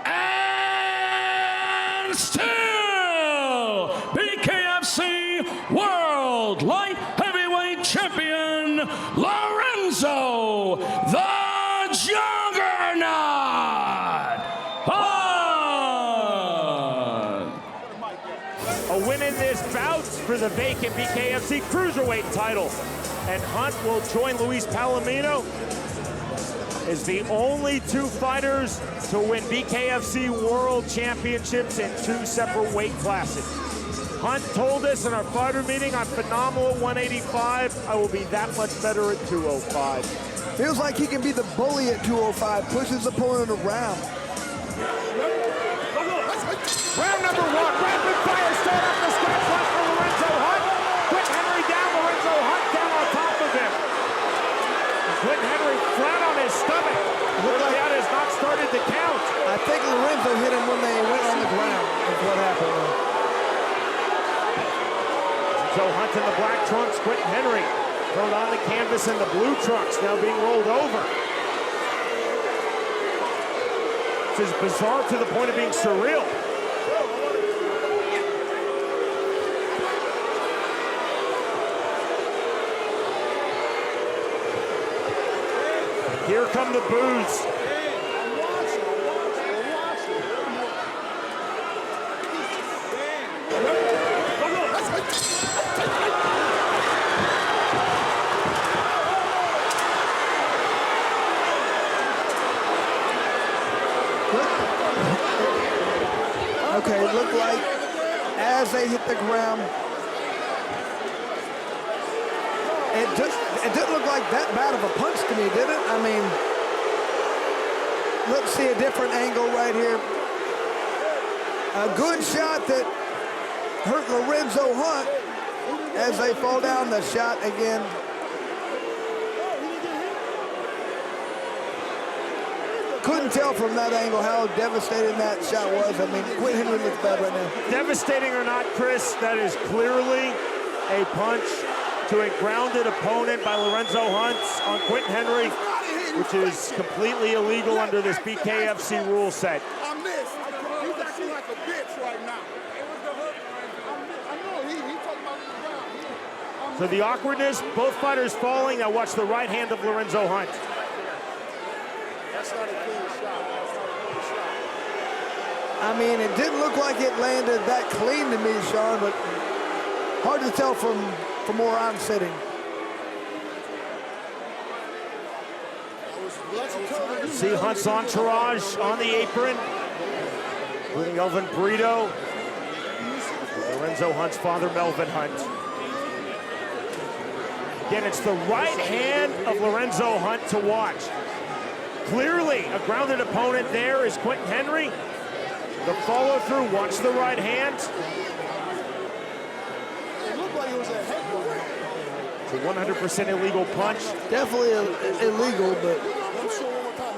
And still, BKFC World Light Heavyweight Champion, Lorenzo the Juggernaut Hunt. A win in this bout for the vacant BKFC Cruiserweight title. And Hunt will join Luis Palomino as the only 2 fighters to win BKFC World Championships in 2 separate weight classes. Hunt told us in our fighter meeting, I'm phenomenal at 185. I will be that much better at 205. Feels like he can be the bully at 205, push his opponent around. Round #1, rapid fire start off the scratch punch for Lorenzo Hunt. Quentin Henry down, Lorenzo Hunt down on top of him. Quentin Henry flat on his stomach. That has not started to count. I think Lorenzo hit him when they went on the ground, is what happened. Lorenzo Hunt in the black trunks, Quentin Henry thrown on the canvas in the blue trunks, now being rolled over. This is bizarre to the point of being surreal. Here come the boos. Okay, it looked like as they hit the ground, it didn't look like that bad of a punch to me, did it? I mean, let's see a different angle right here. A good shot that hurt Lorenzo Hunt as they fall down. The shot again. Couldn't tell from that angle how devastating that shot was. I mean, Quentin Henry looks bad right now. Devastating or not, Chris, that is clearly a punch to a grounded opponent by Lorenzo Hunt on Quentin Henry, which is completely illegal under this BKFC rule set. I missed. He's acting like a bitch right now. I know, he talking about the ground. So the awkwardness, both fighters falling. Now watch the right hand of Lorenzo Hunt. That's not a clean shot. That's not a clean shot. I mean, it didn't look like it landed that clean to me, Sean, but hard to tell from where I'm sitting. See Hunt's entourage on the apron, including Elvin Brito, Lorenzo Hunt's father, Melvin Hunt. Again, it's the right hand of Lorenzo Hunt to watch. Clearly, a grounded opponent there is Quentin Henry. The follow through, watch the right hand. It looked like it was a head one. It's a 100% illegal punch. Definitely illegal, but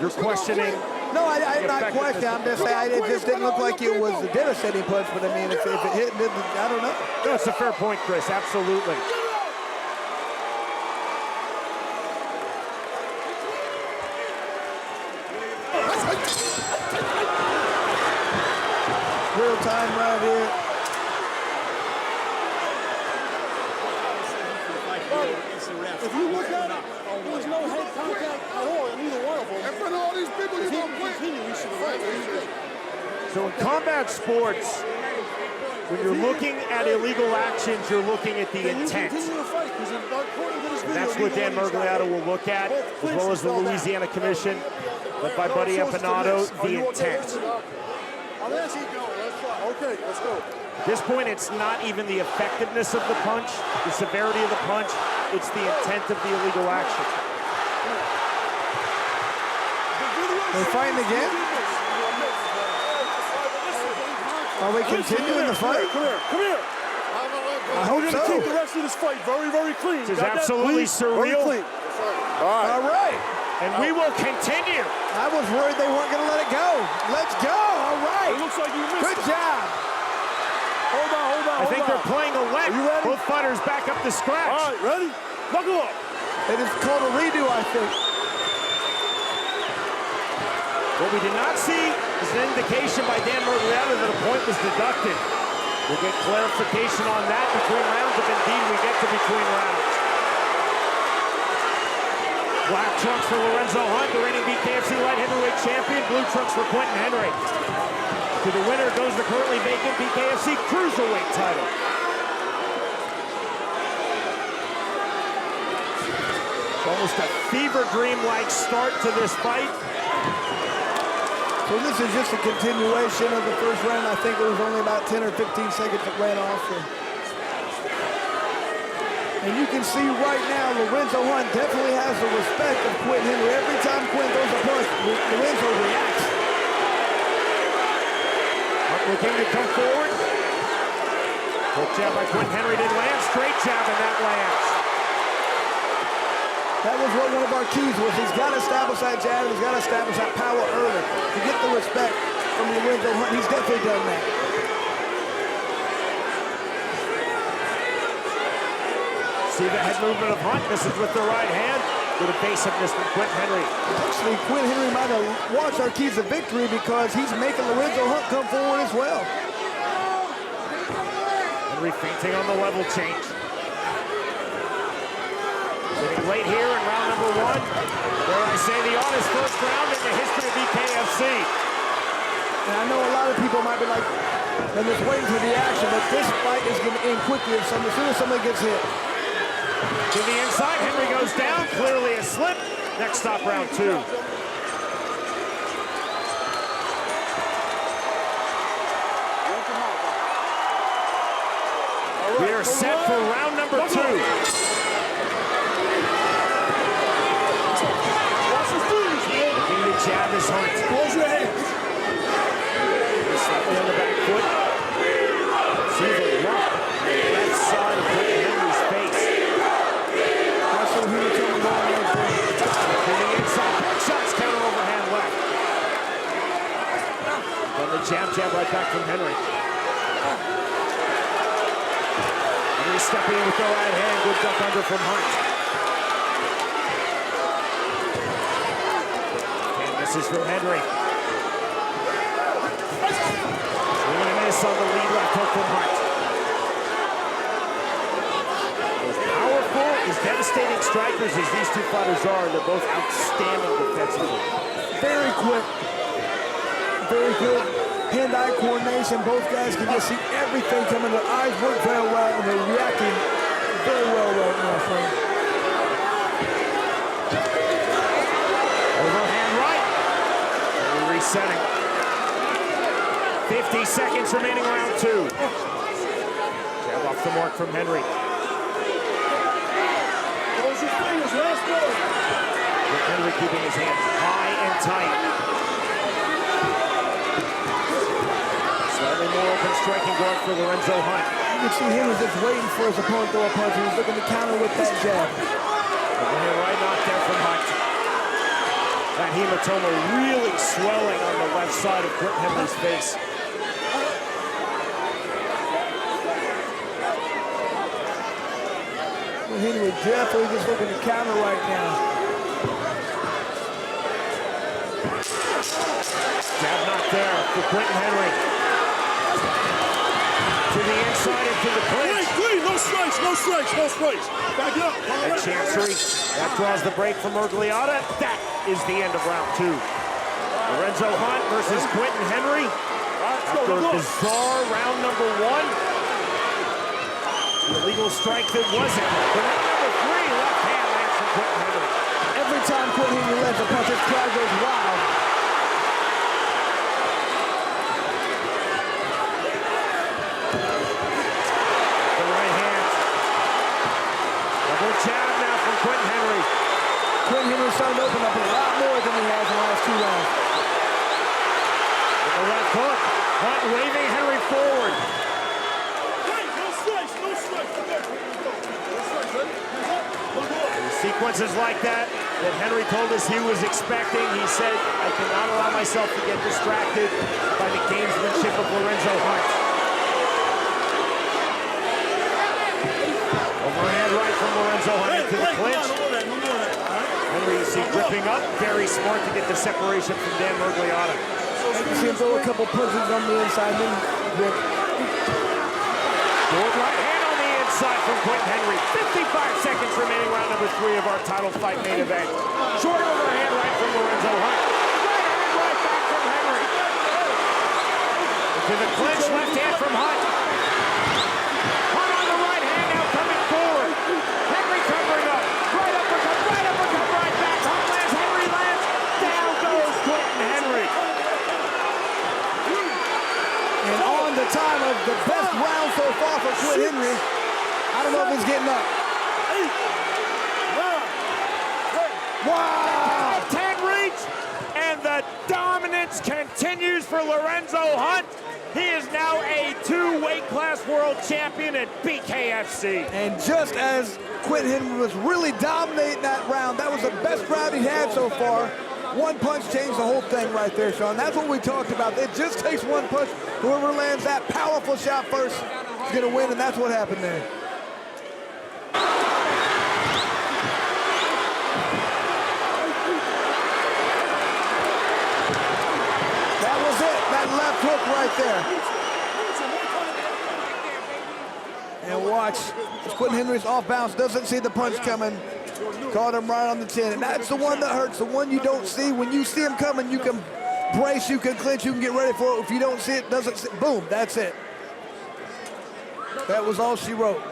You're questioning No, I'm not questioning. I'm just saying it just didn't look like it was a devastating punch, but I mean, if it hit, I don't know. No, it's a fair point, Chris. Absolutely. Real time right here. If you look at it, there was no head contact at all in either one of them. In front of all these people, you don't continue. We should fight. So in combat sports, when you're looking at illegal actions, you're looking at the intent. And that's what Dan Mergliato will look at, as well as the Louisiana Commission, led by Buddy Empanato, the intent. Okay, let's go. At this point, it's not even the effectiveness of the punch, the severity of the punch, it's the intent of the illegal action. They're fighting again? Are we continuing the fight? Come here. I hope We're going to so. keep the rest of this fight very, very clean. This is absolutely surreal. Very clean. All right. And we will continue. I was worried they weren't going to let it go. Let's go. All right. It looks like you missed Good it. job. Hold on. I think they're playing a wet. Are you ready? Both fighters back up to scratch. All right, ready? Buckle up. It is called a redo, I think. What we did not see is an indication by Dan Mergliato that a point was deducted. We'll get clarification on that between rounds if indeed we get to between rounds. Black trunks for Lorenzo Hunt, the reigning BKFC light heavyweight champion. Blue trunks for Quentin Henry. To the winner goes the currently vacant BKFC Cruiserweight title. It's almost a fever dream-like start to this fight. So this is just a continuation of the first round. I think it was only about 10 or 15 seconds that ran off. And you can see right now, Lorenzo Hunt definitely has the respect of Quentin Henry. Every time Quentin throws a punch, Lorenzo reacts. Looking to come forward. Hook jab by Quentin Henry didn't land. Straight jab, and that lands. That was what one of our keys was. He's got to establish that jab. He's got to establish that power early to get the respect from Lorenzo Hunt. He's definitely done that. See the head movement of Hunt. This is with the right hand. With evasiveness from Quentin Henry. Actually, Quentin Henry might have watched our keys of victory because he's making Lorenzo Hunt come forward as well. Henry feinting on the level change. Sitting late here in round number one. Dare I say the honest first round in the history of BKFC. And I know a lot of people might be like, they're just waiting for the action, but this fight is going to end quickly as soon as somebody gets hit. To the inside, Henry goes down, clearly a slip. Next stop, round two. We are set for round number two. Looking to jab his Hunt. Close your hands. Slightly on the back foot. Sees a lump on the left side of Henry's face. Russell Henry coming down right there. To the inside, back shots, counter overhand left. Then the jab right back from Henry. Henry stepping in with the right hand, good duck under from Hunt. And this is from Henry. Swing and a miss on the lead left hook from Hunt. As powerful, as devastating strikers as these two fighters are, they're both outstanding defensively. Very quick. Very good hand-eye coordination. Both guys can just see everything coming. Their eyes work very well, and they're reacting very well right now, friend. Overhand right. And we're resetting. 50 seconds remaining round two. Jab off the mark from Henry. Close your fingers, last ball. Henry keeping his hands high and tight. Slightly more open striking guard for Lorenzo Hunt. You can see him just waiting for his opponent to throw a punch. He's looking to counter with that jab. Overhand right knock there from Hunt. That hematoma really swelling on the left side of Quentin Henry's face. Henry definitely just looking to counter right now. Jab not there for Quentin Henry. To the inside and to the clinch. Clean, no strikes, no strikes, no strikes. Back up. And Chancery, that draws the break from Mergliata. That is the end of round 2. Lorenzo Hunt versus Quentin Henry. After a bizarre round number 1. The illegal strike that wasn't. But round number 3, left hand lands from Quentin Henry. Every time Quentin Henry lands a punch, his crowd goes wild. The right hand. Double jab now from Quentin Henry. Quentin Henry's starting to open up a lot more than he has in the last 2 rounds. The left hook. Hunt waving Henry forward. Sequences like that Henry told us he was expecting. He said, I cannot allow myself to get distracted by the gamesmanship of Lorenzo Hunt. Overhand right from Lorenzo Hunt into the clinch. Henry, you see, gripping up. Very smart to get the separation from Dan Mergliata. You see him throw a couple punches on the inside, then grip. Short right hand on the inside from Quentin Henry. 55 seconds remaining, round number 3 of our title fight main event. Short overhand right from Lorenzo Hunt. Right hand right back from Henry. Into the clinch, left hand from Hunt. Hunt on the right hand now coming forward. Henry covering up. Right uppercut, right back. Hunt lands, Henry lands. Down goes Quentin Henry. And on the time of the best round so far for Quentin Henry. I don't know if he's getting up. Wow! 10 reach, and the dominance continues for Lorenzo Hunt. He is now a 2-weight class world champion at BKFC. And just as Quentin Henry was really dominating that round, that was the best round he had so far. One punch changed the whole thing right there, Sean. That's what we talked about. It just takes one punch. Whoever lands that powerful shot first is going to win, and that's what happened there. That was it, that left hook right there. And watch, Quentin Henry's off bounce, doesn't see the punch coming. Caught him right on the chin, and that's the one that hurts, the one you don't see. When you see him coming, you can brace, you can clinch, you can get ready for it. If you don't see it, boom, that's it. That was all she wrote.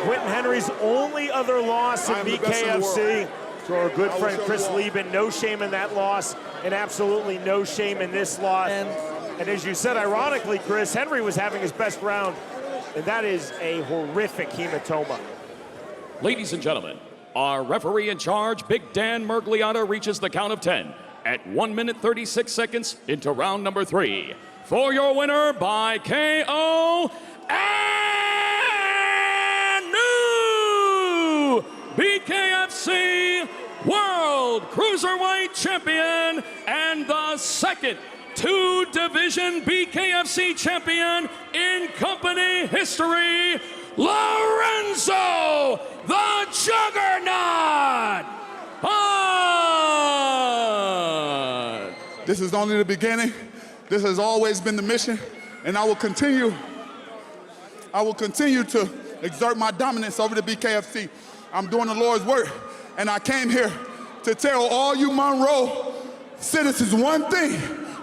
Quentin Henry's only other loss in BKFC to our good friend Chris Lieben. No shame in that loss, and absolutely no shame in this loss. And as you said, ironically, Chris, Henry was having his best round, and that is a horrific hematoma. Ladies and gentlemen, our referee in charge, Big Dan Mergliata, reaches the count of 10 at 1 minute 36 seconds into round number 3. For your winner by KO and new BKFC World Cruiserweight Champion and the second 2-division BKFC champion in company history, Lorenzo the Juggernaut Hunt. This is only the beginning. This has always been the mission, and I will continue to exert my dominance over the BKFC. I'm doing the Lord's work, and I came here to tell all you Monroe citizens one thing,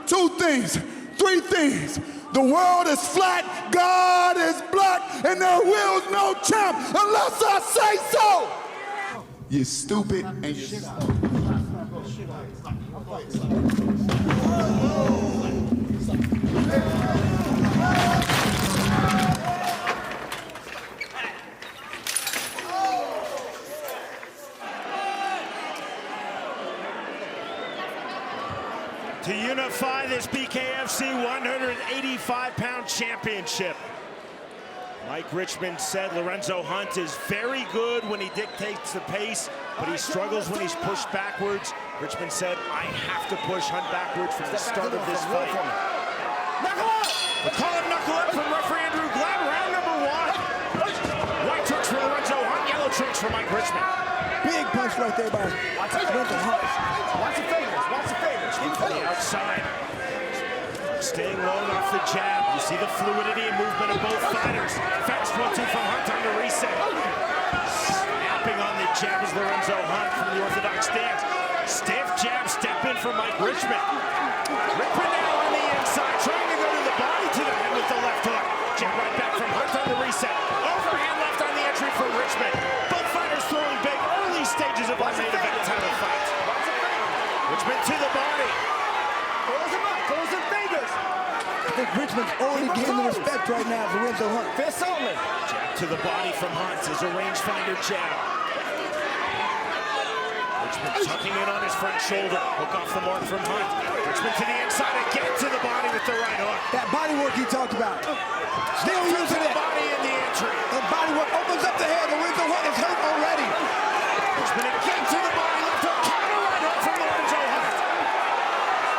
2 things, 3 things. The world is flat, God is black, and there will's no champ unless I say so. You stupid and you To unify this BKFC 185-pound championship. Mike Richmond said Lorenzo Hunt is very good when he dictates the pace, but he struggles when he's pushed backwards. Richmond said, I have to push Hunt backwards from the start of this fight. Knuckle up! The call of knuckle up from referee Andrew Glad, round number 1. White tricks for Lorenzo Hunt, yellow tricks for Mike Richmond. Big punch right there by Lorenzo Hunt. Watch the fingers, watch the fingers. On the outside. Staying low off the jab. You see the fluidity and movement of both fighters. Fast 1-2 from Hunt on the reset. Snapping on the jab is Lorenzo Hunt from the orthodox stance. Stiff jab, step in from Mike Richmond. Richmond now on the inside, trying to go to the body, to the head with the left hook. Jab right back from Hunt on the reset. Overhand left on the entry for Richmond. Both fighters throwing big early stages of our main event title fight. Richmond to the body. Close him up, close the fingers. I think Richmond's already getting the respect right now for Lorenzo Hunt. Fist only. Jab to the body from Hunt is a rangefinder jab. Richmond tucking in on his front shoulder. Hook off the mark from Hunt. Richmond to the inside again to the body with the right hook. That body work he talked about. Still using the it. body in the entry. That body work opens up the head. Lorenzo Hunt is hurt already. Richmond again to the body. Left hook. Counter right hook from Lorenzo Hunt.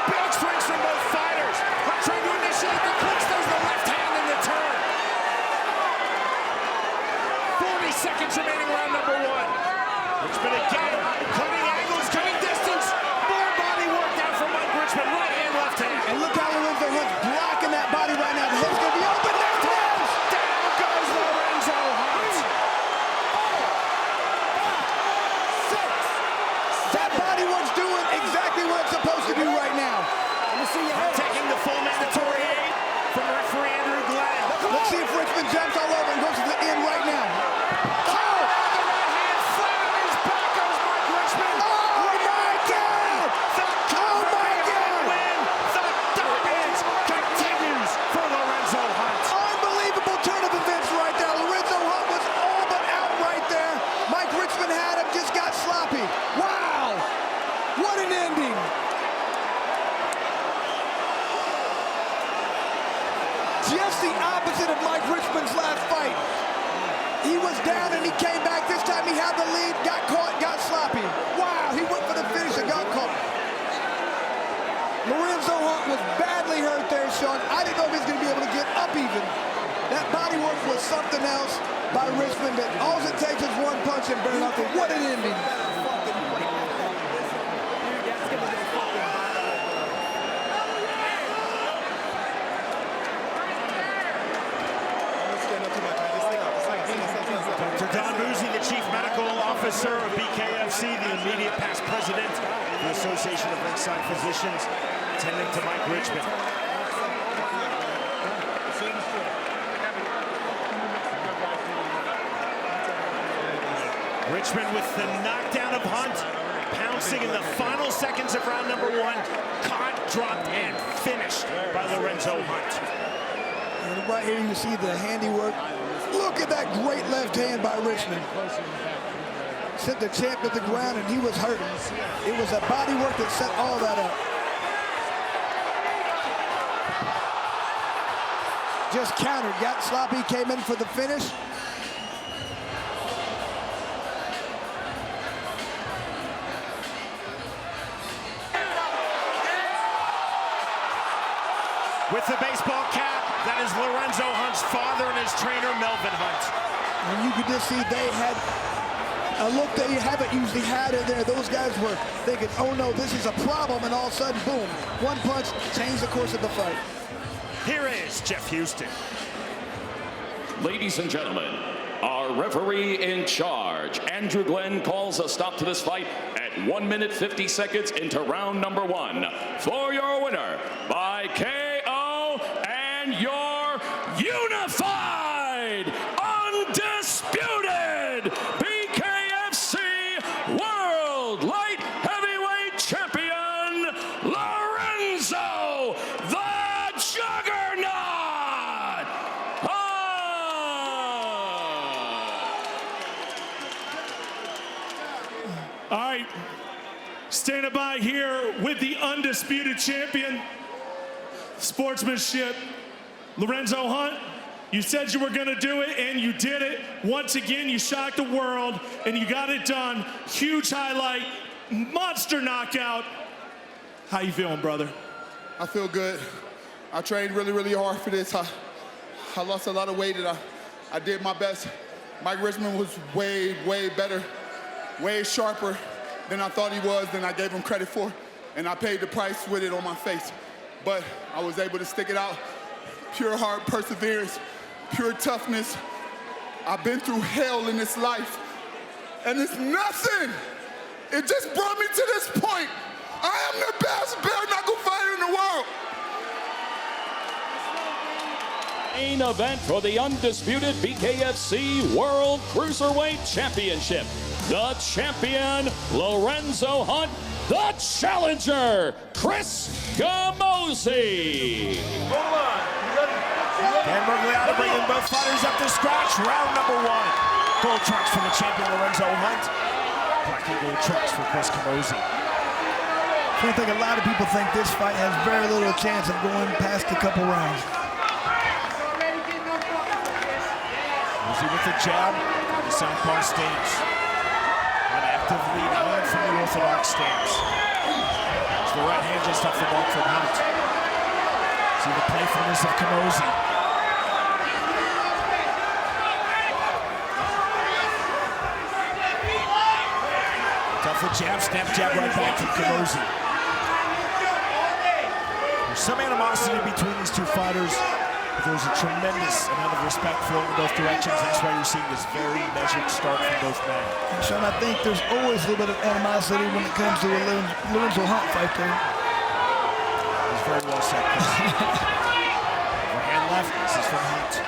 Big strikes from both fighters. Hunt trying to initiate the clinch. There's the left hand in the turn. 40 seconds remaining, round number 1. Richmond again, cutting angles, cutting distance. More body work down from Mike Richmond. Right hand, left hand. And look how Lorenzo Hunt's blocking that body right now. The head's going to be open. Left hand. Down goes Lorenzo Hunt. 6. That body work's doing exactly what it's supposed to do right now. Let me see your Hunt head. taking the full mandatory aid from referee Andrew Glad. Let's see if Richmond jumps all over and goes to the end right now. Just the opposite of Mike Richmond's last fight. He was down and he came back. This time he had the lead, got caught, got sloppy. Wow, he went for the finish and got caught. Lorenzo Hunt was badly hurt there, Sean. I didn't know if he was going to be able to get up even. That body work was something else by Richmond. That all it takes is one punch and burn nothing. What an ending. The Chief Medical Officer of BKFC, the immediate past president of the Association of Ringside Physicians, attending to Mike Richmond. Richmond with the knockdown of Hunt, pouncing in the final seconds of round number 1, caught, dropped, and finished by Lorenzo Hunt. And right here you see the handiwork. Look at that great left hand by Richmond. Sent the champ to the ground and he was hurt. It was a body work that set all that up. Just countered, got sloppy, came in for the finish. With the baseball cap, that is Lorenzo Hunt's father and his trainer, Melvin Hunt. And you could just see they had a look that you haven't usually had in there. Those guys were thinking, oh no, this is a problem, and all of a sudden, boom, one punch changed the course of the fight. Here is Jeff Houston. Ladies and gentlemen, our referee in charge, Andrew Glenn, calls a stop to this fight at 1 minute 50 seconds into round number 1. For your winner by KO and your unified, undisputed BKFC World Light Heavyweight Champion, Lorenzo the Juggernaut Hunt! All right, standing by here with the undisputed champion, sportsmanship, Lorenzo Hunt. You said you were gonna do it, and you did it. Once again, you shocked the world, and you got it done. Huge highlight, monster knockout. How you feeling, brother? I feel good. I trained really, really hard for this. I lost a lot of weight, and I did my best. Mike Richmond was way, way better, way sharper than I thought he was, than I gave him credit for, and I paid the price with it on my face. But I was able to stick it out. Pure heart, perseverance, pure toughness. I've been through hell in this life, and it's nothing. It just brought me to this point. I am the best bare knuckle fighter in the world. Main event for the undisputed BKFC World Cruiserweight Championship. The champion, Lorenzo Hunt. The challenger, Chris Camozzi. Dan Mergliata bringing both fighters up to scratch. Round number 1. Gold trunks for the champion, Lorenzo Hunt. Black and gold trunks for Chris Camozzi. I think a lot of people think this fight has very little chance of going past a couple rounds. Camozzi with the jab, the southpaw stance. An active lead hand from the orthodox stance. It's the right hand just off the mark from Hunt. See the playfulness of Camozzi. Tough the jab, snap jab right back from Camozzi. There's some animosity between these two fighters, but there's a tremendous amount of respect flowing in both directions. That's why you're seeing this very measured start from both men. And Sean, I think there's always a little bit of animosity when it comes to a Lorenzo Hunt fight there. It's very well said, Chris. Overhand left, this is from Hunt.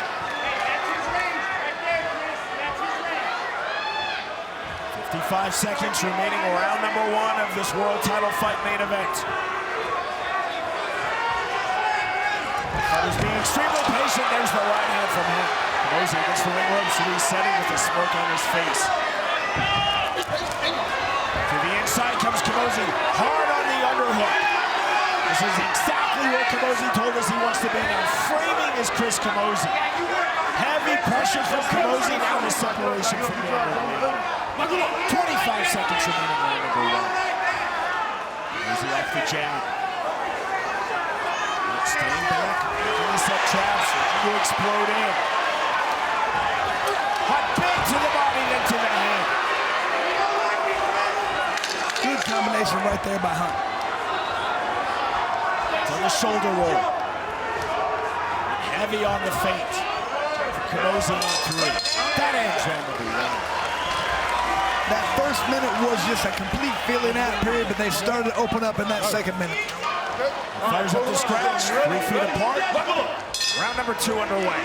55 seconds remaining, round number 1 of this world title fight main event. Fighters being extremely patient. There's the right hand from him. Camozzi against the ring ropes, resetting with a smirk on his face. To the inside comes Camozzi, hard on the underhook. This is exactly what Camozzi told us he wants to be. Now framing is Chris Camozzi. Heavy pressure from Camozzi, now the separation from the underhook. 25 seconds remaining round number 1. Camozzi off the jab. Staying back, making the set traps, looking to explode in. Hunt big to the body, then to the hand. Good combination right there by Hunt. On the shoulder roll. Heavy on the feint. Camozzi on 3. That ends round number 1. That first minute was just a complete feeling out period, but they started to open up in that second minute. Fighters up to scratch, 3 feet apart. Round number 2 underway.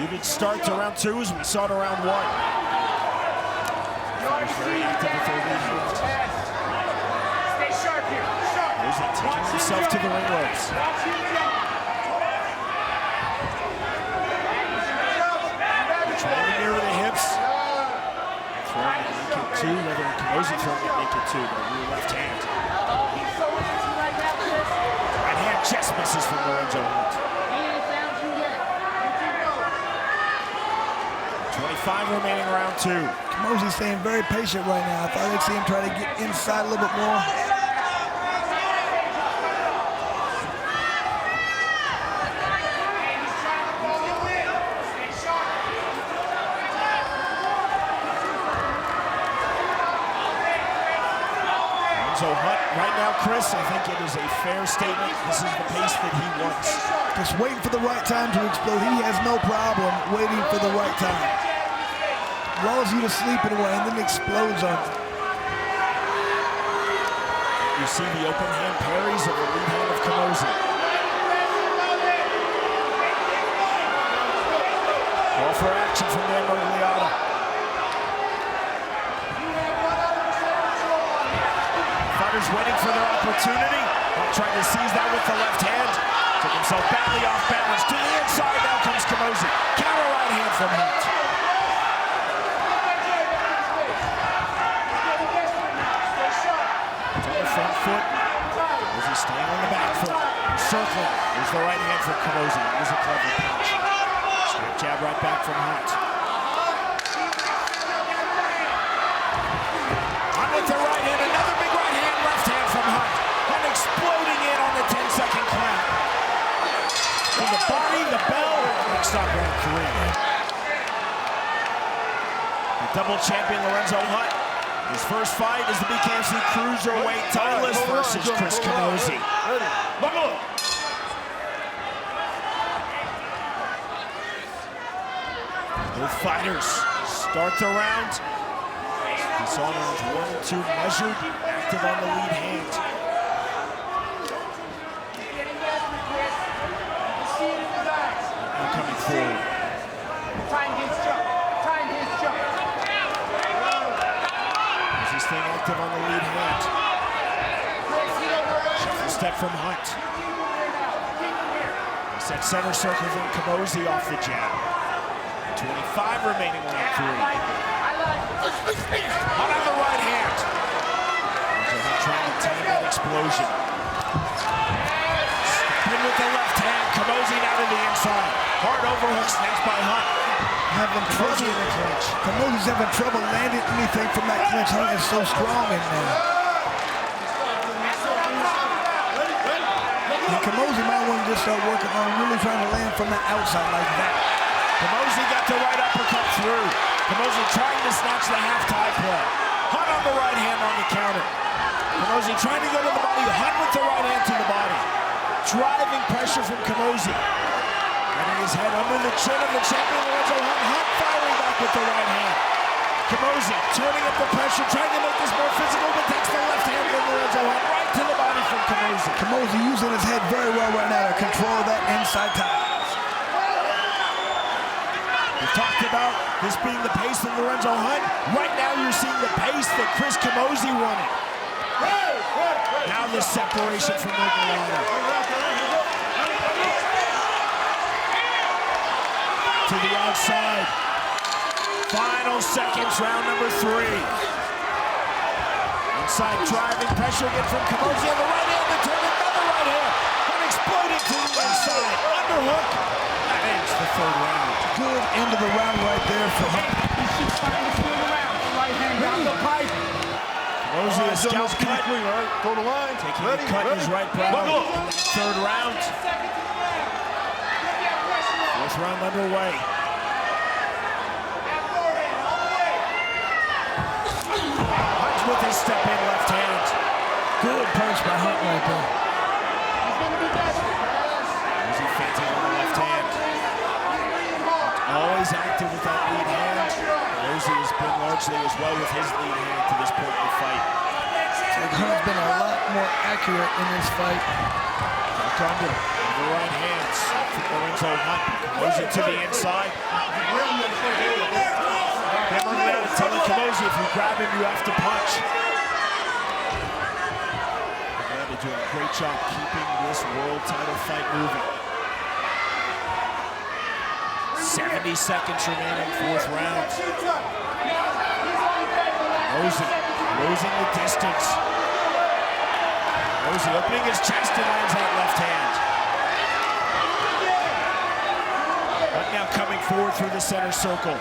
Even start to round 2 as we saw to round 1. Fighters very active with their lead hands. Stay sharp here. Taking himself to the ring ropes. Trying to mirror the hips. Throwing a naked 2, whether Camozzi throwing a naked 2, but rear left hand. Right hand just misses from Lorenzo Hunt. 25 remaining round 2. Camozzi's staying very patient right now. I thought I'd see him try to get inside a little bit more. So Hunt, right now, Chris, I think it is a fair statement. This is the pace that he wants. Just waiting for the right time to explode. He has no problem waiting for the right time. Lulls you to sleep in a way and then explodes on you. You see the open hand parries of the lead hand of Camozzi. Call for action from Dan Mergliata. Fighters waiting for their opportunity. Hunt trying to seize that with the left hand. Took himself badly off balance. To the inside, now comes Camozzi. Counter right hand from Hunt. On the front foot. Camozzi staying on the back foot. circling. There's the right hand from Camozzi. It was a clever punch. Snap jab right back from Hunt. Hunt with the right hand. Another big right hand, left hand from Hunt. Hunt exploding in on the 10-second count. From the body, the bell. Next up, round 3. The double champion Lorenzo Hunt. His first fight is the BKFC Cruiserweight Title Rd versus Chris Camozzi. Both fighters start the round. It's on rounds 1 and 2, measured, active on the lead hand. Now coming forward. Staying active on the lead hand. Shuffle step from Hunt. Set center circle from Camozzi off the jab. 25 remaining round 3. Hunt on the right hand. Hunt trying to tame that explosion. Step in with the left hand. Camozzi now to the inside. Hard overhook snatched by Hunt. Having trouble in the clinch. Camozzi's having trouble landing anything from that clinch. Hunt is so strong in there. And Camozzi might want to just start working on really trying to land from the outside like that. Camozzi got the right uppercut through. Camozzi trying to snatch the half-tie play. Hunt on the right hand on the counter. Camozzi trying to go to the body. Hunt with the right hand to the body. Driving pressure from Camozzi. Getting his head under the chin of the champion Lorenzo Hunt. Hunt firing back with the right hand. Camozzi turning up the pressure, trying to make this more physical, but takes the left hand from Lorenzo Hunt right to the body from Camozzi. Camozzi using his head very well right now to control that inside tie. We talked about this being the pace of Lorenzo Hunt. Right now you're seeing the pace that Chris Camozzi wanted. Now the separation from Juggernaut. To the outside. Final seconds, round number 3. Inside driving pressure again from Camozzi on the right hand to turn another right hand. Hunt exploding to the inside. Underhook. That ends the 3rd round. Good end of the round right there for Hunt. He's trying to swing around. Right hand down the pipe. Camozzi a scalp cut. Go to line. Taking a cut in his right brow. 3rd round. 4th round underway. Hunt with his step in left hand. Good punch by Hunt right there. Camozzi fainting on the left hand. Always active with that lead hand. Camozzi has been largely as well with his lead hand to this point in the fight. Hunt's been a lot more accurate in this fight. Back under the right hands from Lorenzo Hunt. Camozzi to the inside. Cameron Lennon telling Camozzi, if you grab him, you have to punch. Lennon doing a great job keeping this world title fight moving. 70 seconds remaining, 4th round. Camozzi losing the distance. Camozzi opening his chest and lands that left hand. But now coming forward through the center circle.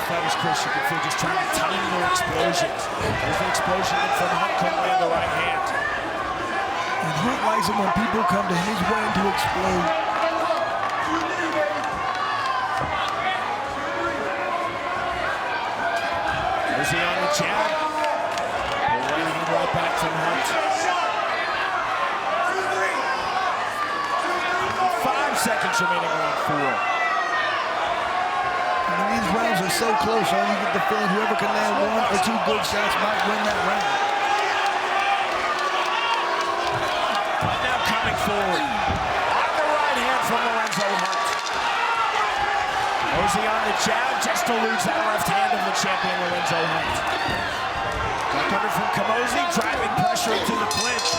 Fighters, Chris, you can feel just trying to time their explosions. There's the explosion from Hunt coming in the right hand. And Hunt likes it when people come to him. He's waiting to explode. Camozzi on the jab. Right hand right back from Hunt. 5 seconds remaining round 4. And these rounds are so close, you get the feeling whoever can land 1 or 2 good shots might win that round. Now coming forward. On the right hand from Lorenzo Hunt. Camozzi on the jab, just eludes that left hand of the champion Lorenzo Hunt. Back under from Camozzi, driving pressure into the clinch.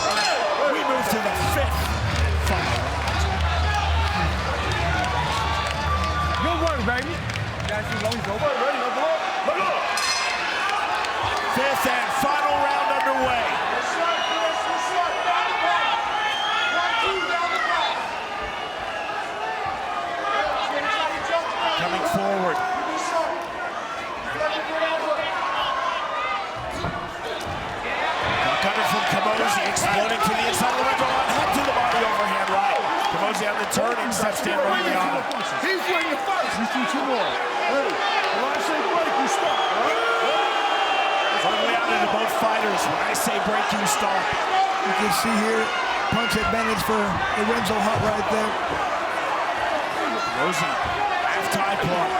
We move to the 5th final round. Good work, baby. 5th and final round underway. understand Murgliata. He's swinging first. You see 2 more. Hey, when I say break, you stop. Murgliata to both fighters. When I say break, you stop. You can see here, punch advantage for Lorenzo Hunt right there. Rosie, half-tie plug.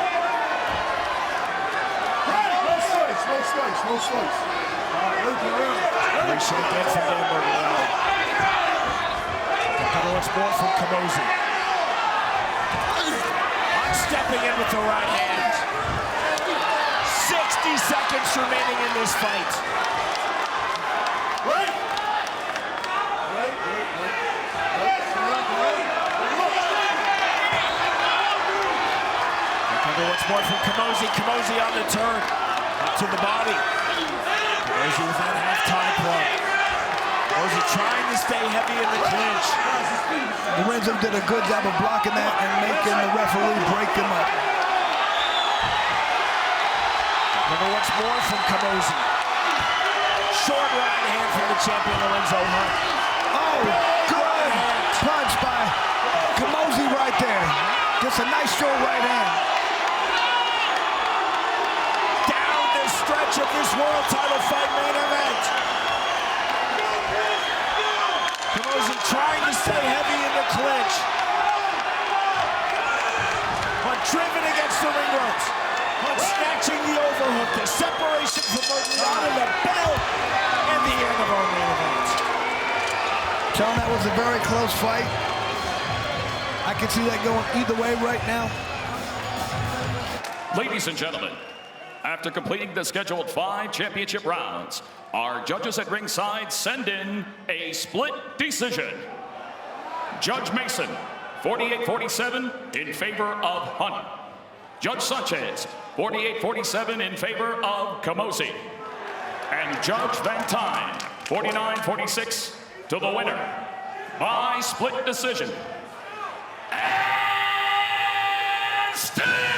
No slice. Great shake in from Dan Murgliata. Once more from Camozzi. Hunt stepping in with the right hand. 60 seconds remaining in this fight. Once more from Camozzi. Camozzi on the turn. Up to the body. Camozzi with that half-tie plug. Camozzi trying to stay heavy in the clinch. Lorenzo did a good job of blocking that and making the referee break him up. Once more from Camozzi. Short right hand from the champion Lorenzo Hunt. Oh, good punch by Camozzi right there. Just a nice short right hand. Down the stretch of this world title fight main event. Camozzi trying to stay heavy in the clinch. But driven against the ring ropes. But snatching the overhook. The separation from Murgliata, the bell, and the end of our main event. John, that was a very close fight. I can see that going either way right now. Ladies and gentlemen, after completing the scheduled 5 championship rounds, our judges at ringside send in a split decision. Judge Mason, 48-47 in favor of Hunt. Judge Sanchez, 48-47 in favor of Camozzi. And Judge Van Tine, 49-46 to the winner by split decision. And Stuve!